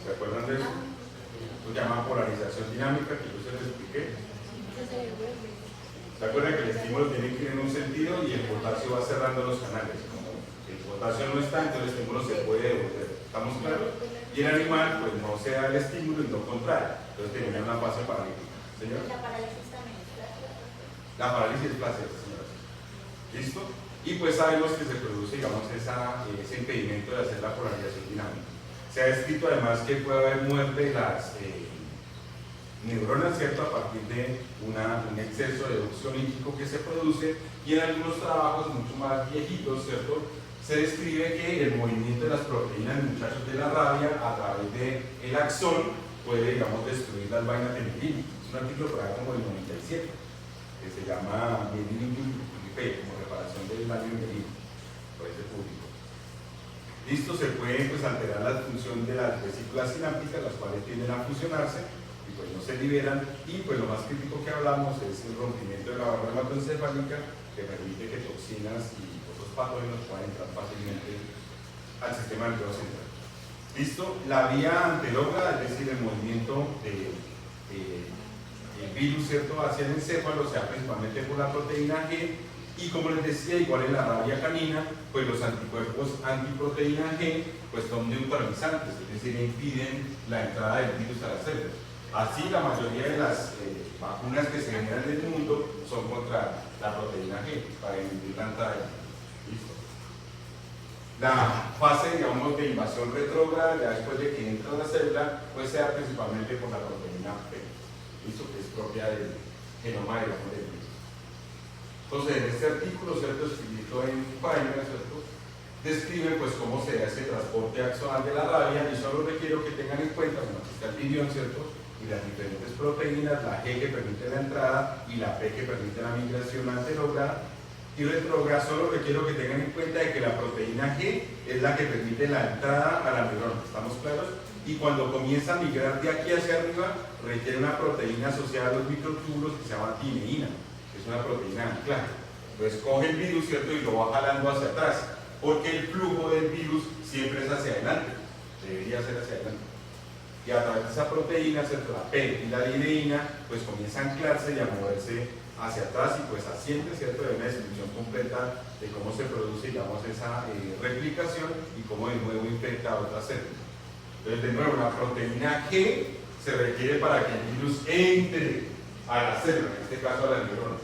Speaker 1: ¿Se acuerdan de eso? Esto se llama polarización dinámica, que yo se les expliqué. ¿Se acuerdan que el estímulo tiene que ir en un sentido y el potasio va cerrando los canales? Como el potasio no está, entonces el estímulo se puede devolver. ¿Estamos claros? Y el animal, pues no se da el estímulo y no contrae. Entonces termina una fase paralítica. ¿Señor?
Speaker 3: La parálisis también es placebo.
Speaker 1: La parálisis es placebo, señora. ¿Listo? Y pues sabemos que se produce, digamos, ese impedimento de hacer la polarización dinámica. Se ha escrito además que puede haber muerte neuronas, ¿cierto? A partir de un exceso de oxígeno que se produce, y en algunos trabajos mucho más viejitos, ¿cierto? Se describe que el movimiento de las proteínas, muchachos, de la rabia a través del axón puede, digamos, destruir las vainas de mielina. Es un artículo por ahí como del 97, que se llama Mielina como reparación del daño mielina, por ese público. Listo, se puede pues alterar la función de las vesículas sinápticas, las cuales tienden a fusionarse y pues no se liberan, y pues lo más crítico que hablamos es el rompimiento de la barrera hematoencefálica, que permite que toxinas y otros patógenos puedan entrar fácilmente al sistema nervioso central. Listo, la vía anterógrada, es decir, el movimiento del virus, ¿cierto?, hacia el encéfalo se da principalmente por la proteína G. Y como les decía, igual en la rabia canina, pues los anticuerpos antiproteína G pues son neutralizantes, es decir, impiden la entrada del virus a las células. Así, la mayoría de las vacunas que se generan en el mundo son contra la proteína G, para inhibir la entrada del virus. Listo. La fase, digamos, de invasión retrógrada, ya después de que entra la célula, pues se da principalmente por la proteína P, ¿listo?, que es propia del genoma del virus. Entonces, en este artículo, ¿cierto?, escrito en Primer, ¿cierto?, describe pues cómo se da ese transporte axonal de la rabia, y solo requiero que tengan en cuenta, bueno, aquí está el virión, ¿cierto?, y las diferentes proteínas, la G que permite la entrada y la P que permite la migración anterógrada y retrógrada. Solo requiero que tengan en cuenta de que la proteína G es la que permite la entrada a la neurona, ¿estamos claros? Y cuando comienza a migrar de aquí hacia arriba, requiere una proteína asociada a los microtúbulos que se llama tineína, es una proteína anclaje. Entonces coge el virus, ¿cierto?, y lo va jalando hacia atrás, porque el flujo del virus siempre es hacia adelante, debería ser hacia adelante. Y a través de esa proteína, ¿cierto?, la P y la tineína, pues comienza a anclarse y a moverse hacia atrás, y pues asciende, ¿cierto?, de una descripción completa de cómo se produce, digamos, esa replicación y cómo de nuevo infecta a otras células. Entonces, de nuevo, la proteína G se requiere para que el virus entre a la célula, en este caso a la neurona,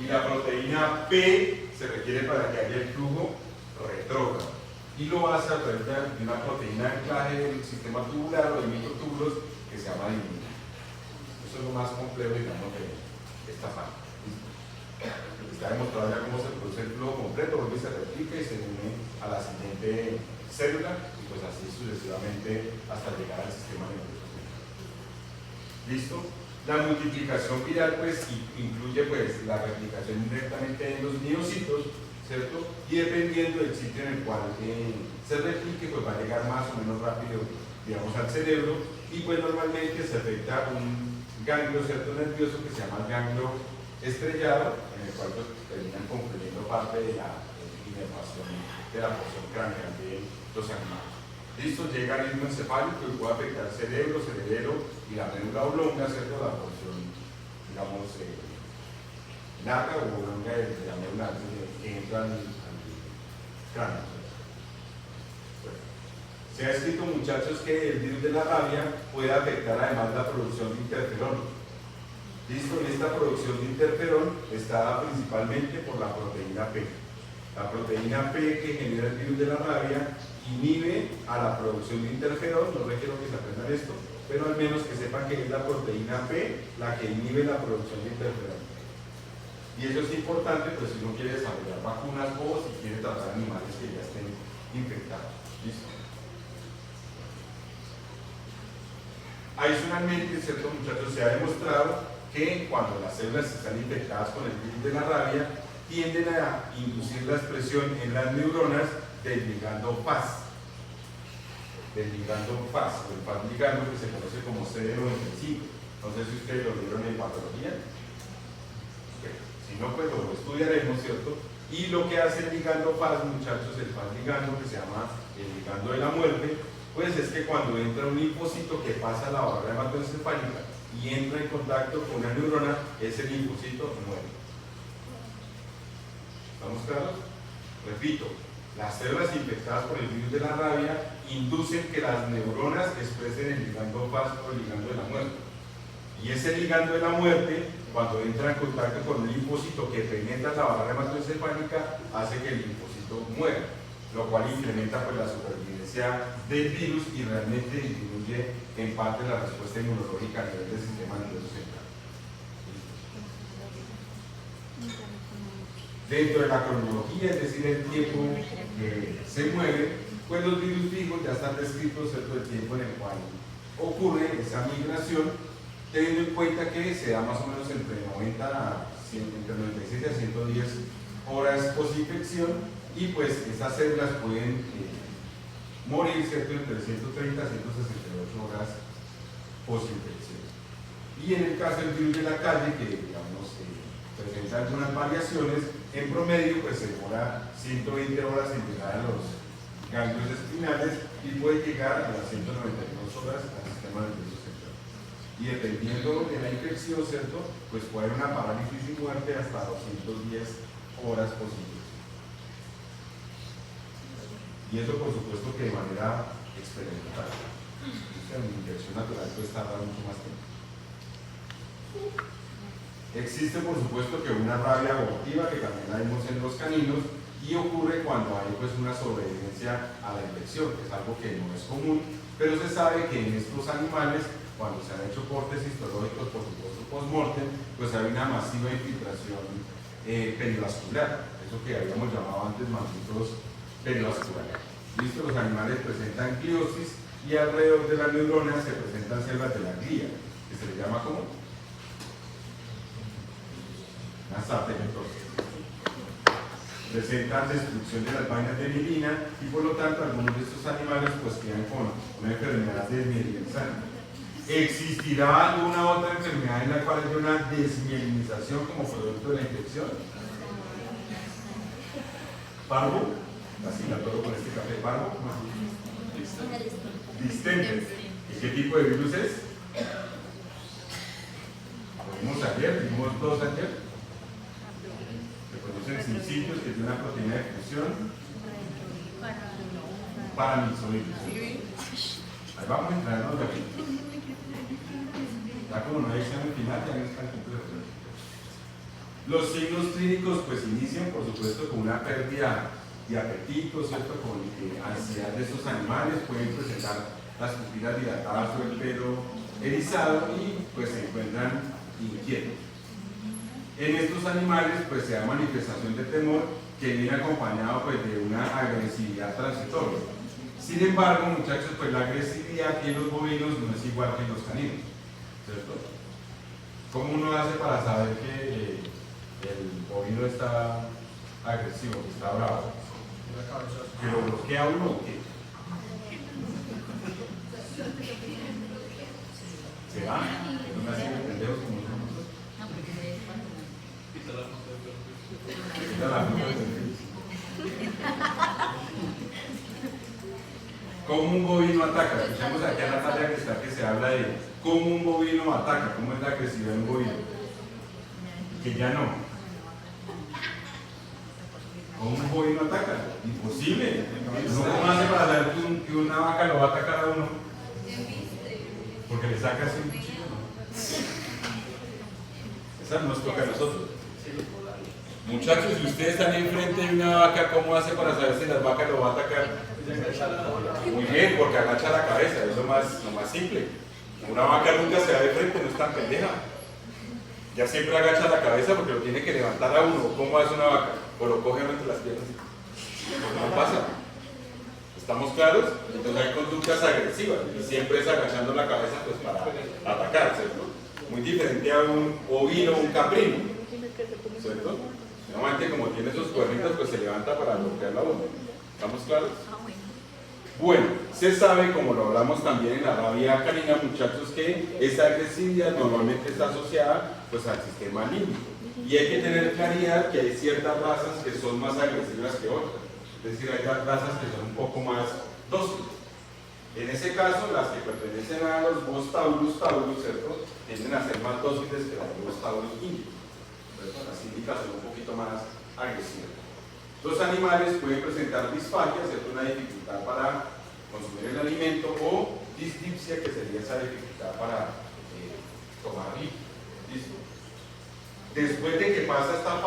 Speaker 1: y la proteína P se requiere para que haya el flujo retrógrado, y lo hace a través de una proteína de anclaje del sistema tubular o de microtúbulos que se llama inhibina. Eso es lo más complejo, digamos, de esta parte. Está demostrado ya cómo se produce el flujo completo, vuelve y se replica y se une a la siguiente célula, y pues así sucesivamente hasta llegar al sistema nervioso central. ¿Listo? La multiplicación viral pues incluye pues la replicación directamente en los miocitos, ¿cierto? Y dependiendo del sitio en el cual se replique, pues va a llegar más o menos rápido, digamos, al cerebro, y pues normalmente se afecta un ganglio, ¿cierto?, nervioso, que se llama el ganglio estrellado, en el cual pues terminan concluyendo parte de la inervación de la porción craneal de los animales. Listo, llega al ritmo encefálico y puede afectar el cerebro, cerebelo y la médula oblonga, ¿cierto?, la porción, digamos, larga o oblonga de la médula que entra al cráneo. Bueno, se ha escrito, muchachos, que el virus de la rabia puede afectar además la producción de interferón. Listo, esta producción de interferón está dada principalmente por la proteína P. La proteína P que genera el virus de la rabia inhibe a la producción de interferón. No requiero que se aprendan esto, pero al menos que sepan que es la proteína P la que inhibe la producción de interferón. Y eso es importante, pues si uno quiere desarrollar vacunas o si quiere tratar animales que ya estén infectados. ¿Listo? Adicionalmente, ¿cierto, muchachos? Se ha demostrado que cuando las células están infectadas con el virus de la rabia, tienden a inducir la expresión en las neuronas del ligando FAS. Del ligando FAS, o el FAS ligando, que se conoce como CD95. No sé si ustedes lo vieron en patología. Si no, pues lo estudiaremos, ¿cierto? Y lo que hace el ligando FAS, muchachos, el FAS ligando, que se llama el ligando de la muerte, pues es que cuando entra un linfocito que pasa la barrera hematoencefálica y entra en contacto con una neurona, ese linfocito muere. ¿Estamos claros? Repito, las células infectadas por el virus de la rabia inducen que las neuronas expresen el ligando FAS o el ligando de la muerte. Y ese ligando de la muerte, cuando entra en contacto con un linfocito que penetra la barrera hematoencefálica, hace que el linfocito muera, lo cual incrementa pues la supervivencia presencia del virus y realmente disminuye en parte la respuesta inmunológica a nivel del sistema nervioso central. Dentro de la cronología, es decir, el tiempo que se mueve, pues los virus vivos ya están descritos, ¿cierto?, el tiempo en el cual ocurre esa migración, teniendo en cuenta que se da más o menos entre 96 a 110 horas post-infección, y pues estas células pueden morir, ¿cierto?, entre 130 a 168 horas post-infección. Y en el caso del virus de la calle, que digamos presenta algunas variaciones, en promedio pues se demora 120 horas en llegar a los ganglios espinales y puede llegar a las 192 horas al sistema nervioso central. Y dependiendo de la infección, ¿cierto?, pues puede haber una parálisis y muerte hasta 210 horas posibles. Y eso por supuesto que de manera experimental. La infección natural puede tardar mucho más tiempo. Existe por supuesto que una rabia abortiva, que también la vemos en los caninos, y ocurre cuando hay pues una sobrevivencia a la infección, que es algo que no es común, pero se sabe que en estos animales, cuando se han hecho cortes histológicos, por supuesto post-mortem, pues hay una masiva infiltración perivascular, eso que habíamos llamado antes mamíferos perivasculares. Listo, los animales presentan gliosis y alrededor de las neuronas se presentan células de la glía, que se le llama como una sartenetrosis. Presentan destrucción de las vainas de mielina y por lo tanto algunos de estos animales pues quedan con una enfermedad desmielinizante. ¿Existirá alguna otra enfermedad en la cual haya una desmielinización como producto de la infección? ¿Parvo? Así la todo con este café. ¿Parvo? Distente. ¿Y qué tipo de virus es? Lo vimos ayer, vimos dos ayer. Se producen sincitios que tienen una proteína de fusión. Paramyxovirus. Ahí vamos a entrarnos de aquí. Ya como no hay examen final, ya no están completos. Los signos clínicos pues inician por supuesto con una pérdida de apetito, ¿cierto?, con ansiedad de estos animales, pueden presentar las pupilas dilatadas o el pelo erizado y pues se encuentran inquietos. En estos animales pues se da manifestación de temor que viene acompañado pues de una agresividad transitoria. Sin embargo, muchachos, pues la agresividad en los bovinos no es igual que en los caninos, ¿cierto? ¿Cómo uno hace para saber que el bovino está agresivo, que está bravo? ¿Que lo bloquea uno o qué? ¿Se va? ¿No me hacen entender como nosotros? Quita la fruta del feliz. ¿Cómo un bovino ataca? Escuchamos aquí a Natalia que se habla de cómo un bovino ataca, cómo es la agresividad de un bovino. Que ya no. ¿Cómo un bovino ataca? Imposible. ¿Cómo hace para saber que una vaca lo va a atacar a uno? Porque le saca así un cuchillo. Esa nos toca a nosotros. Muchachos, si ustedes están enfrente de una vaca, ¿cómo hace para saber si la vaca lo va a atacar? Muy bien, porque agacha la cabeza, es lo más simple. Una vaca nunca se da de frente, no es tan pendeja. Ya siempre agacha la cabeza porque lo tiene que levantar a uno. ¿Cómo hace una vaca? O lo coge uno entre las piernas. No pasa. ¿Estamos claros? Entonces hay conductas agresivas y siempre es agachando la cabeza pues para atacar, ¿cierto? Muy diferente a un ovino o un caprino, ¿cierto? Normalmente como tiene esos cuernitos pues se levanta para bloquear la bomba. ¿Estamos claros? Bueno, se sabe, como lo hablamos también en la rabia canina, muchachos, que esa agresividad normalmente está asociada pues al sistema límbico. Y hay que tener claridad que hay ciertas razas que son más agresivas que otras. Es decir, hay razas que son un poco más dóciles. En ese caso, las que pertenecen a los Bos taurus, ¿cierto?, tienden a ser más dóciles que las Bos taurus indicus. Las índicas son un poquito más agresivas. Los animales pueden presentar disfagia, ¿cierto?, una dificultad para consumir el alimento, o dislipsia, que sería esa dificultad para tomar líquido. ¿Listo? Después de que pasa esta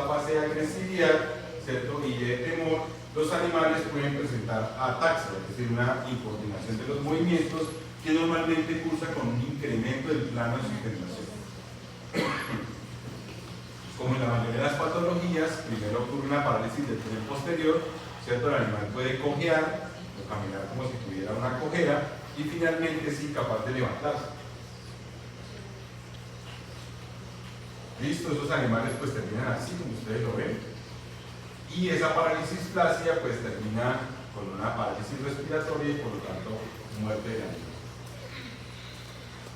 Speaker 1: fase de agresividad, ¿cierto?, y de temor, los animales pueden presentar ataxia, es decir, una incoordinación de los movimientos que normalmente cursa con un incremento del plano de sustentación. Como en la mayoría de las patologías, primero ocurre una parálisis del tren posterior, ¿cierto? El animal puede cojear o caminar como si tuviera una cojera y finalmente es incapaz de levantarse. Listo, esos animales pues terminan así, como ustedes lo ven. Y esa parálisis flácida pues termina con una parálisis respiratoria y por lo tanto muerte del animal.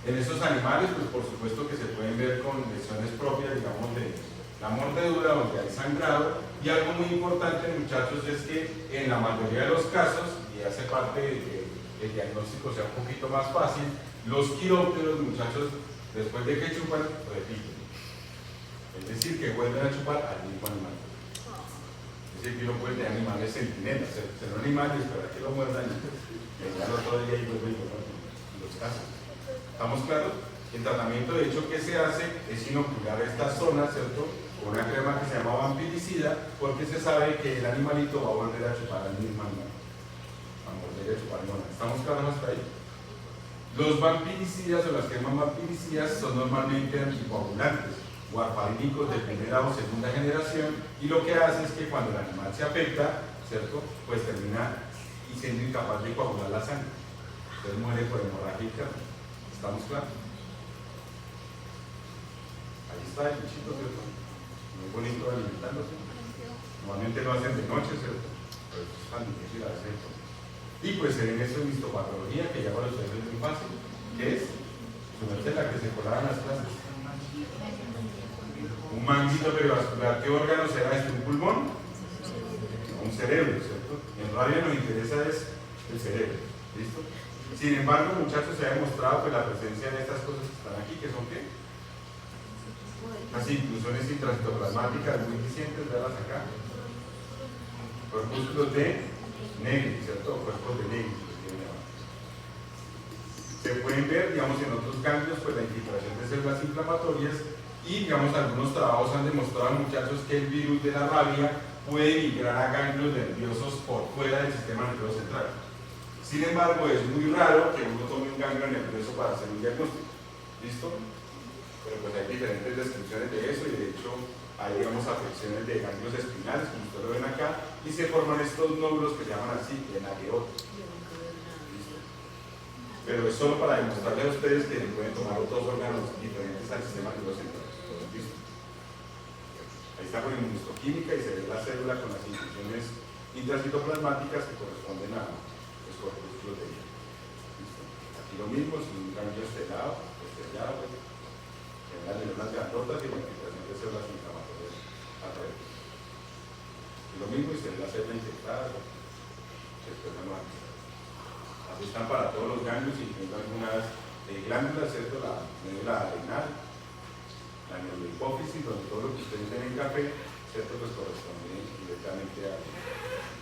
Speaker 1: En esos animales pues por supuesto que se pueden ver con lesiones propias, digamos, de la mordedura donde hay sangrado, y algo muy importante, muchachos, es que en la mayoría de los casos, y hace parte de que el diagnóstico sea un poquito más fácil, los quirópteros, muchachos, después de que chupan, repiten. Es decir, que vuelven a chupar al mismo animal. Es decir, que no pueden tener animales centinelas, ser un animal y esperar que lo muerdan y dejarlo todo el día y vuelven y los cazan. ¿Estamos claros? El tratamiento, de hecho, que se hace es inocular esta zona, ¿cierto?, con una crema que se llama vampiricida, porque se sabe que el animalito va a volver a chupar al mismo animal. Va a volver a chupar al mismo animal. ¿Estamos claros hasta ahí? Los vampiricidas o las cremas vampiricidas son normalmente anticoagulantes, warfarínicos de primera o segunda generación, y lo que hace es que cuando el animal se afecta, ¿cierto?, pues termina siendo incapaz de coagular la sangre. Entonces muere por hemorragia interna. ¿Estamos claros? Ahí está el bichito, ¿cierto? Muy bonito alimentándose. Normalmente lo hacen de noche, ¿cierto? Pero es tan difícil hacerlo. Y pues en eso de histopatología, que ya para ustedes es muy fácil, que es su merced, la que se colaba en las clases. Un manguito perivascular. ¿Qué órgano será este? ¿Un pulmón? Un cerebro, ¿cierto? En radio nos interesa es el cerebro. ¿Listo? Sin embargo, muchachos, se ha demostrado pues, la presencia de estas cosas que están aquí, que son ¿qué? Las inclusiones intracitoplasmáticas muy eficientes, veanlas acá. Corpúsculos de Negri, ¿cierto? Cuerpos de Negri. Se pueden ver, digamos, en otros ganglios, pues la infiltración de células inflamatorias y, digamos, algunos trabajos han demostrado, muchachos, que el virus de la rabia puede migrar a ganglios nerviosos por fuera del sistema nervioso central. Sin embargo, es muy raro que uno tome un ganglio nervioso para hacer un diagnóstico. ¿Listo? Pero pues hay diferentes descripciones de eso y de hecho hay, digamos, afecciones de ganglios espinales, como ustedes lo ven acá, y se forman estos nódulos que se llaman así, enageotos. ¿Listo? Pero es solo para demostrarles a ustedes que pueden tomar otros órganos diferentes al sistema nervioso central. ¿Listo? Ahí está con inmunohistoquímica y se ve la célula con las inclusiones intracitoplasmáticas que corresponden a los corpúsculos de ella. ¿Listo? Aquí lo mismo, es un ganglio estelado, estrellado, pues, en las neuronas grandotas y la infiltración de células inflamatorias alrededor. Y lo mismo, y se ve la célula infectada, después la nueva. Así están para todos los ganglios, incluyendo algunas glándulas, ¿cierto? La médula adrenal, la neurohipófisis, donde todo lo que ustedes ven en café, ¿cierto? Pues corresponde directamente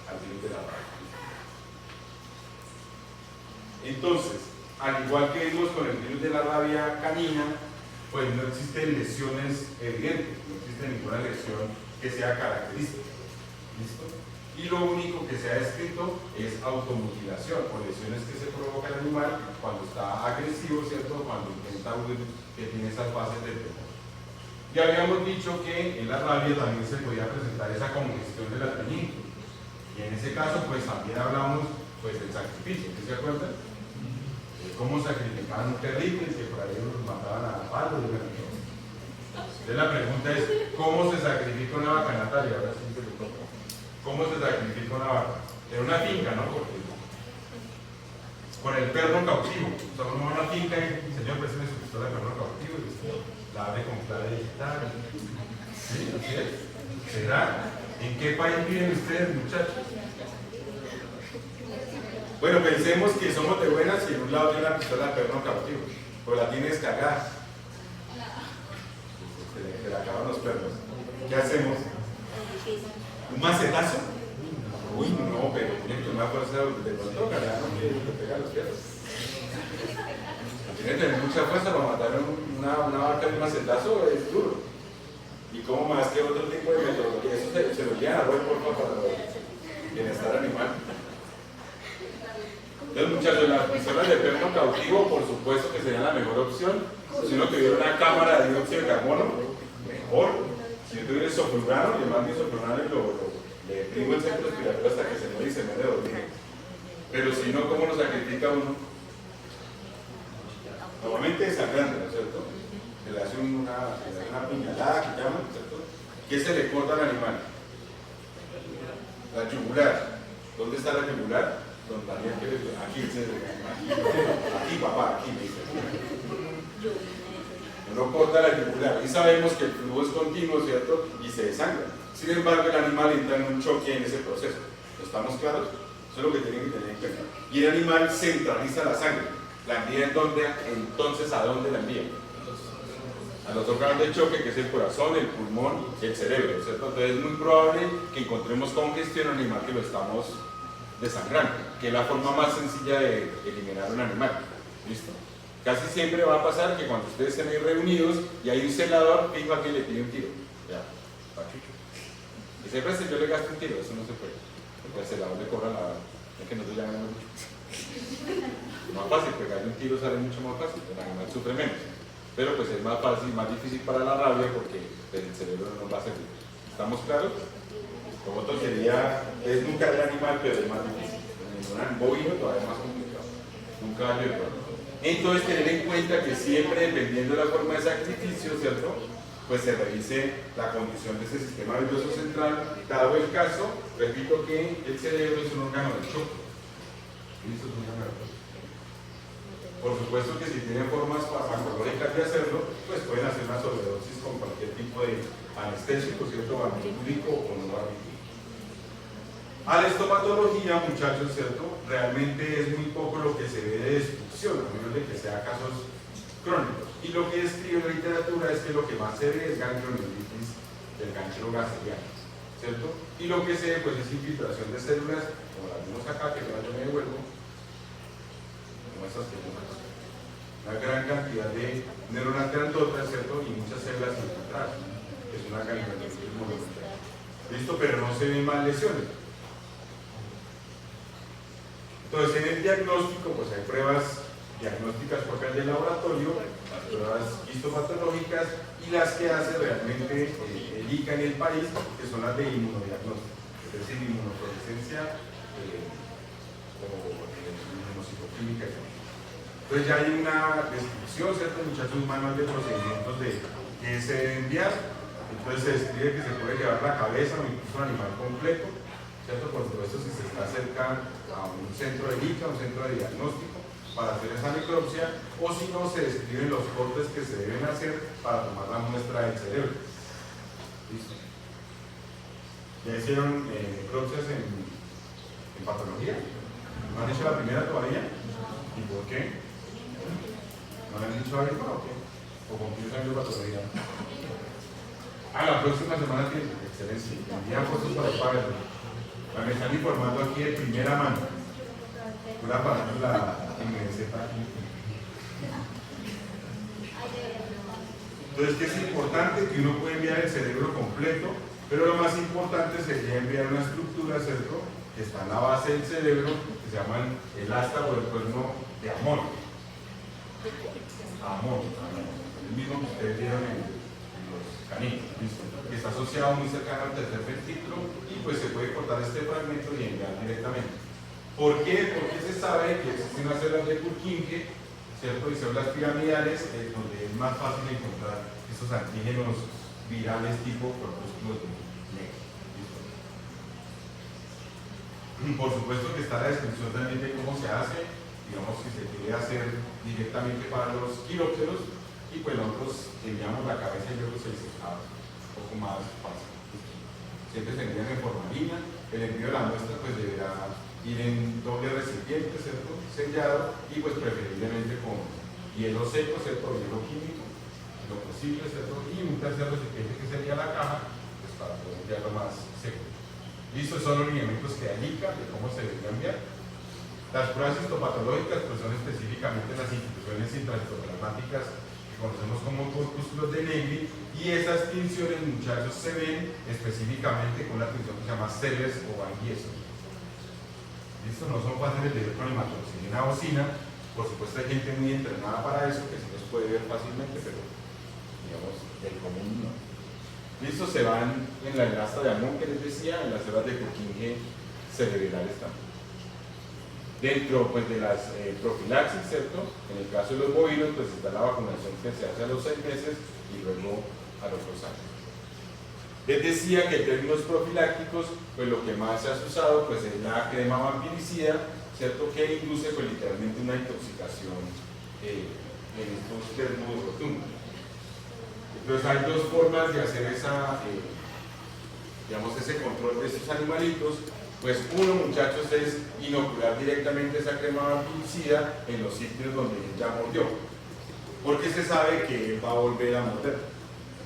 Speaker 1: al virus de la rabia. Entonces, al igual que vimos con el virus de la rabia canina, pues no existen lesiones evidentes, no existe ninguna lesión que sea característica. ¿Listo? Y lo único que se ha descrito es automutilación o lesiones que se provoca el animal cuando está agresivo, ¿cierto? Cuando intenta huir, que tiene esas fases del temor. Ya habíamos dicho que en la rabia también se podía presentar esa congestión de las meninges. Y en ese caso, pues también hablamos pues, del sacrificio, ¿sí se acuerdan? Cómo sacrificaban un perrito y que por ahí los mataban a palos. Entonces la pregunta es, ¿cómo se sacrifica una vaca, Natalia? Ahora sí se le toca. ¿Cómo se sacrifica una vaca? En una finca, ¿no? Porque con el perro cautivo. O sea, uno va a una finca y, señor, présteme su pistola de perro cautivo y la abre con clave digital. ¿Sí? ¿Así es? ¿Será? ¿En qué país viven ustedes, muchachos? Bueno, pensemos que somos de buenas y en un lado tiene una pistola de perro cautivo, pero la tiene descargada. Se le acaban los perros. ¿Qué hacemos? ¿Un macetazo? Uy, no, pero tiene que tomar fuerza de pronto, ¿no? Que pega a los perros. Tiene que tener mucha fuerza para matar una vaca de un macetazo, es duro. Y como más que otro tipo de metodología, eso se lo llevan a Roy, por favor, para bienestar animal. Entonces, muchachos, las pistolas de perro cautivo, por supuesto que sería la mejor opción. Si uno tuviera una cámara de dióxido de carbono, mejor. Si yo tuviera isoflurano, le mando isoflurano y le deprimo el centro respiratorio hasta que se muere y se muere dormido. Pero si no, ¿cómo lo sacrifica uno? Normalmente desangrando, ¿no es cierto? Se le hace una puñalada que llaman, ¿no es cierto? ¿Qué se le corta al animal? La yugular. ¿Dónde está la yugular? Don Daniel, aquí papá, aquí me dice. Uno corta la yugular y sabemos que el flujo es continuo, ¿cierto? Y se desangra. Sin embargo, el animal entra en un choque en ese proceso. ¿Estamos claros? Eso es lo que tienen que tener en cuenta. Y el animal centraliza la sangre. ¿La envía en dónde? Entonces, ¿a dónde la envía? A los órganos de choque, que es el corazón, el pulmón y el cerebro, ¿cierto? Entonces es muy probable que encontremos congestión en un animal que lo estamos desangrando, que es la forma más sencilla de eliminar un animal. ¿Listo? Casi siempre va a pasar que cuando ustedes estén ahí reunidos y hay un celador, fijo a quien le pide un tiro. Ya, pachucho. Y siempre si yo le gasto un tiro, eso no se puede. Porque al celador le cobra la... Es que nosotros ya ganamos mucho. Más fácil, pegarle un tiro sale mucho más fácil, el animal sufre menos. Pero pues es más fácil, más difícil para la rabia porque el cerebro no nos va a servir. ¿Estamos claros? Como otro sería, es nunca el animal, pero es más difícil. En un bovino todavía es más complicado. Nunca hay el problema. Entonces tener en cuenta que siempre, dependiendo de la forma de sacrificio, ¿cierto? Pues se revise la condición de ese sistema nervioso central. Dado el caso, repito que el cerebro es un órgano de choque. ¿Listo? Es un órgano de choque. Por supuesto que si tienen formas farmacológicas de hacerlo, pues pueden hacer una sobredosis con cualquier tipo de anestésico, ¿cierto? Barbitúrico o no barbitúrico. A la estomatología, muchachos, ¿cierto? Realmente es muy poco lo que se ve de destrucción, a menos de que sea casos crónicos. Y lo que describe la literatura es que lo que más se ve es ganglionitis del ganchero gastriano, ¿cierto? Y lo que se ve, pues, es infiltración de células, como las vimos acá, que yo me devuelvo, como estas que vemos. Una gran cantidad de neuronas grandotas, ¿cierto? Y muchas células infiltradas, que es una ganglionitis monumental. ¿Listo? Pero no se ven más lesiones. Entonces, en el diagnóstico, pues hay pruebas diagnósticas propias del laboratorio, las pruebas histopatológicas y las que hace realmente el ICA en el país, que son las de inmunodiagnóstico, es decir, inmunofluorescencia o inmunocitoquímica. Entonces ya hay una descripción, ¿cierto? Muchachos, un manual de procedimientos de que se debe enviar. Entonces se describe que se puede llevar la cabeza o incluso un animal completo, ¿cierto? Por supuesto, si se está cerca a un centro de ICA, un centro de diagnóstico, para hacer esa necropsia, o si no, se describen los cortes que se deben hacer para tomar la muestra del cerebro. ¿Listo? ¿Ya hicieron necropsias en patología? ¿No han hecho la primera todavía? ¿Y por qué? ¿No le han dicho algo o qué? ¿O con quién salió patología? La próxima semana tiene. Excelente. Envían fotos para pagarlo. Me están informando aquí de primera mano. Una palabra en sepa. Entonces, ¿qué es importante? Que uno puede enviar el cerebro completo, pero lo más importante sería enviar una estructura, ¿cierto? Que está en la base del cerebro, que se llaman el asta o el cuerno de Amón. Amón, el mismo que ustedes vieron en los caninos, ¿listo? Que está asociado muy cercano al tercer ventrículo y pues se puede cortar este fragmento y enviar directamente. ¿Por qué? Porque se sabe que existen unas células de Purkinje, ¿cierto? Y células piramidales, donde es más fácil encontrar estos antígenos virales tipo corpúsculos negros. Por supuesto que está la descripción también de cómo se hace, digamos que se quiere hacer directamente para los quirópteros y pues nosotros enviamos la cabeza y luego se secaba, un poco más fácil. Siempre se envían en formalina, el envío de la muestra pues deberá ir en doble recipiente, ¿cierto? Sellado y pues preferiblemente con hielo seco, ¿cierto? Hielo químico, lo posible, ¿cierto? Y un tercer recipiente que sería la caja, pues para poder enviarlo más seco. Listos son los lineamientos que indican de cómo se debería enviar. Las pruebas histopatológicas pues son específicamente las instituciones intracitoplasmáticas que conocemos como corpúsculos de Negri, y esas tinciones, muchachos, se ven específicamente con una tinción que se llama Sellers o Van Giesen. ¿Listo? No son fáciles de ver con el matroncillo y una bocina. Por supuesto hay gente muy entrenada para eso, que sí los puede ver fácilmente, pero digamos, el común no. ¿Listo? Se van en la elasta de Amon, que les decía, en las células de Purkinje cerebrales también. Dentro pues, de las profilaxis, ¿cierto? En el caso de los bovinos, pues está la vacunación que se hace a los 6 meses y luego a los 2 años. Les decía que en términos profilácticos, pues lo que más se ha usado pues, es la crema vampiricida, ¿cierto? Que induce pues, literalmente una intoxicación en estos termos rotundos. Entonces hay dos formas de hacer digamos, ese control de estos animalitos. Pues uno, muchachos, es inocular directamente esa crema vampiricida en los sitios donde él ya mordió, porque se sabe que él va a volver a morder.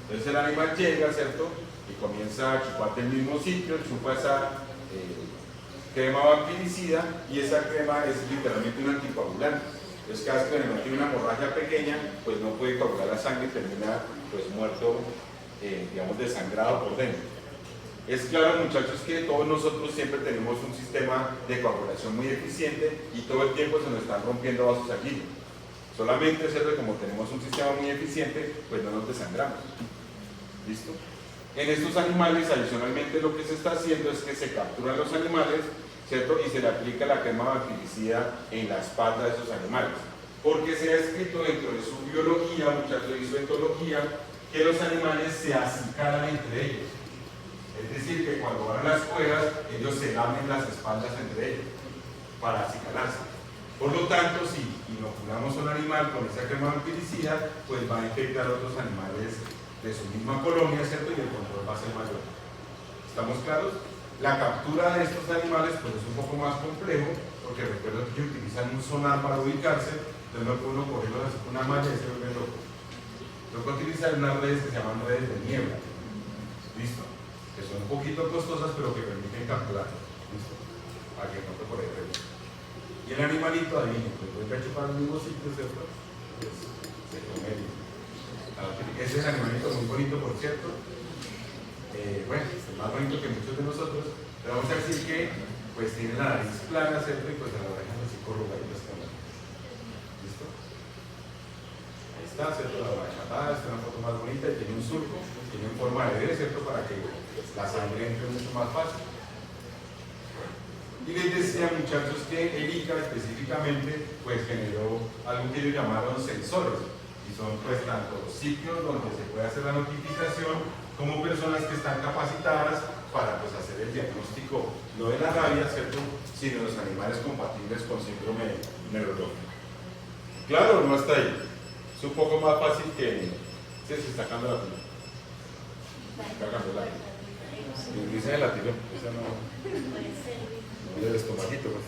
Speaker 1: Entonces el animal llega, ¿cierto? Y comienza a chupar del mismo sitio, chupa esa crema vampiricida y esa crema es literalmente un anticoagulante. Entonces cada vez que el animal tiene una hemorragia pequeña, pues no puede coagular la sangre y termina pues muerto, digamos, desangrado por dentro. Es claro, muchachos, que todos nosotros siempre tenemos un sistema de coagulación muy eficiente y todo el tiempo se nos están rompiendo vasos sanguíneos. Solamente, ¿cierto? Como tenemos un sistema muy eficiente, pues no nos desangramos. ¿Listo? En estos animales, adicionalmente, lo que se está haciendo es que se capturan los animales, ¿cierto? Y se le aplica la crema vampiricida en la espalda de esos animales. Porque se ha escrito dentro de su biología, muchachos, y su etología, que los animales se acicalan entre ellos. Es decir, que cuando van a las cuevas, ellos se lamen las espaldas entre ellos para acicalarse. Por lo tanto, si inoculamos a un animal con esa crema vampiricida, pues va a infectar a otros animales de su misma colonia, ¿cierto? Y el control va a ser mayor. ¿Estamos claros? La captura de estos animales pues, es un poco más complejo, porque recuerdo que utilizan un sonar para ubicarse, entonces no puede uno cogerlo así con una malla y se vuelve loco. Tengo que utilizar unas redes que se llaman redes de niebla. ¿Listo? Que son un poquito costosas, pero que permiten capturarlo. ¿Listo? Para que no te por ahí. Y el animalito, adivinen, pues vuelve a chupar el mismo sitio, ¿cierto? Pues se come el... Ese es el animalito muy bonito, por cierto. Bueno, es más bonito que muchos de nosotros, pero vamos a decir que pues tiene la nariz plana, ¿cierto? Y pues a la oreja así corrugaditas también. ¿Listo? Ahí está, ¿cierto? La oreja chatada, es una foto más bonita y tiene un surco, tiene en forma de D, ¿cierto? Para que la sangre entre mucho más fácil. Y les decía, muchachos, que el ICA específicamente pues generó algo que ellos llamaron sensores, y son pues tanto sitios donde se puede hacer la notificación como personas que están capacitadas para pues hacer el diagnóstico, no de la rabia, ¿cierto?, sino de los animales compatibles con síndrome neurológico. Claro, no está ahí. Es un poco más fácil que se sacando la pila. Cagando la pila. Dice el latido, esa no. El estomajito, pues.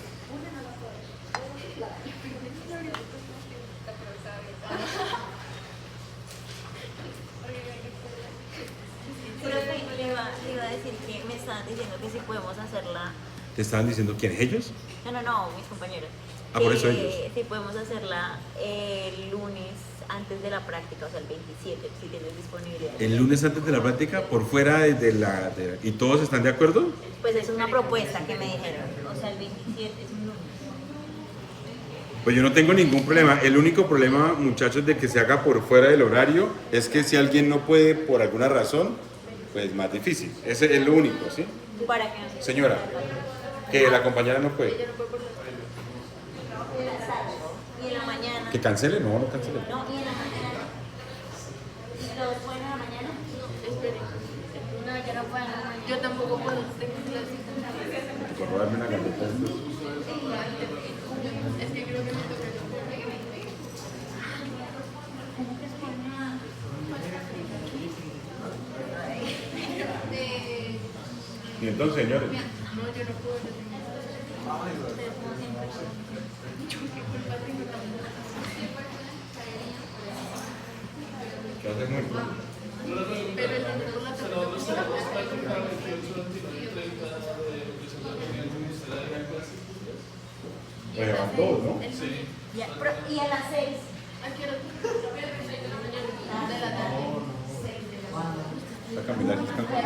Speaker 3: Profe, le iba a decir que me estaban diciendo que si podemos hacerla.
Speaker 1: ¿Te estaban diciendo quién? ¿Ellos?
Speaker 3: No, mis compañeros.
Speaker 1: Ah, por eso ellos.
Speaker 3: Si podemos hacerla el lunes antes de la práctica, o sea, el 27, si tienes disponibilidad.
Speaker 1: El lunes antes de la práctica, por fuera ¿y todos están de acuerdo?
Speaker 3: Pues es una propuesta que me dijeron, o sea, el 27 es un lunes.
Speaker 1: Pues yo no tengo ningún problema. El único problema, muchachos, de que se haga por fuera del horario es que si alguien no puede por alguna razón, pues más difícil. Ese es lo único, ¿sí?
Speaker 3: ¿Para qué?
Speaker 1: Señora, que la compañera no puede.
Speaker 3: Y en la mañana.
Speaker 1: ¿Que cancele? No, no cancele.
Speaker 3: No, y en la mañana. ¿Lo después en la mañana?
Speaker 2: No, yo no puedo. Yo tampoco puedo. Tengo clases.
Speaker 1: Por robarme una galleta.
Speaker 2: Es que creo que me toca.
Speaker 1: Y entonces, señores.
Speaker 2: No, yo no puedo.
Speaker 1: ¿Qué haces muy
Speaker 2: Pero el lunes por la tarde.
Speaker 1: Me llevan todos, ¿no?
Speaker 2: Sí.
Speaker 3: Y a las 6.
Speaker 2: ¿A qué hora? De la tarde.
Speaker 1: Está caminando, está caminando.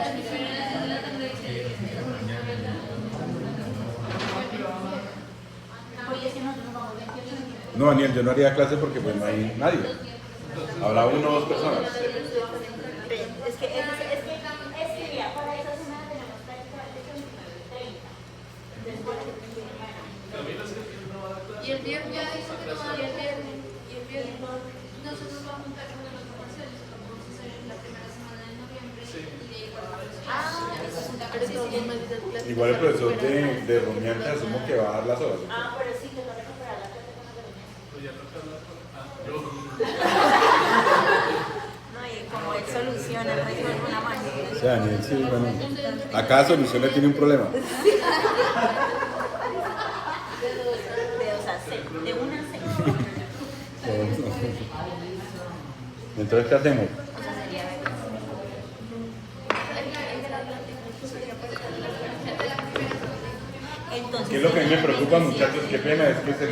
Speaker 1: No, Daniel, yo no haría clase porque pues no hay nadie. Habrá uno o dos personas.
Speaker 3: Es que mira, para esa semana tenemos prácticamente 30. Después
Speaker 2: Y el viernes ya dijo que no va a ir el viernes. Y el viernes no se nos va a juntar con los comerciales. Lo vamos a hacer en la primera semana de noviembre. Y de igual pero todos los malditas clases.
Speaker 1: Igual el profesor de Romiante asumo que va a dar las horas.
Speaker 3: pero sí, te va a recuperar la clase con la No, y como él soluciona, no hay alguna manera.
Speaker 1: O sea, Daniel, sí, bueno. A cada solución le tiene un problema.
Speaker 3: De 2 a 6, de 1 a 6.
Speaker 1: Entonces, ¿qué hacemos?
Speaker 3: Entonces,
Speaker 1: ¿Qué es lo que a mí me preocupa, muchachos? Qué pena es que se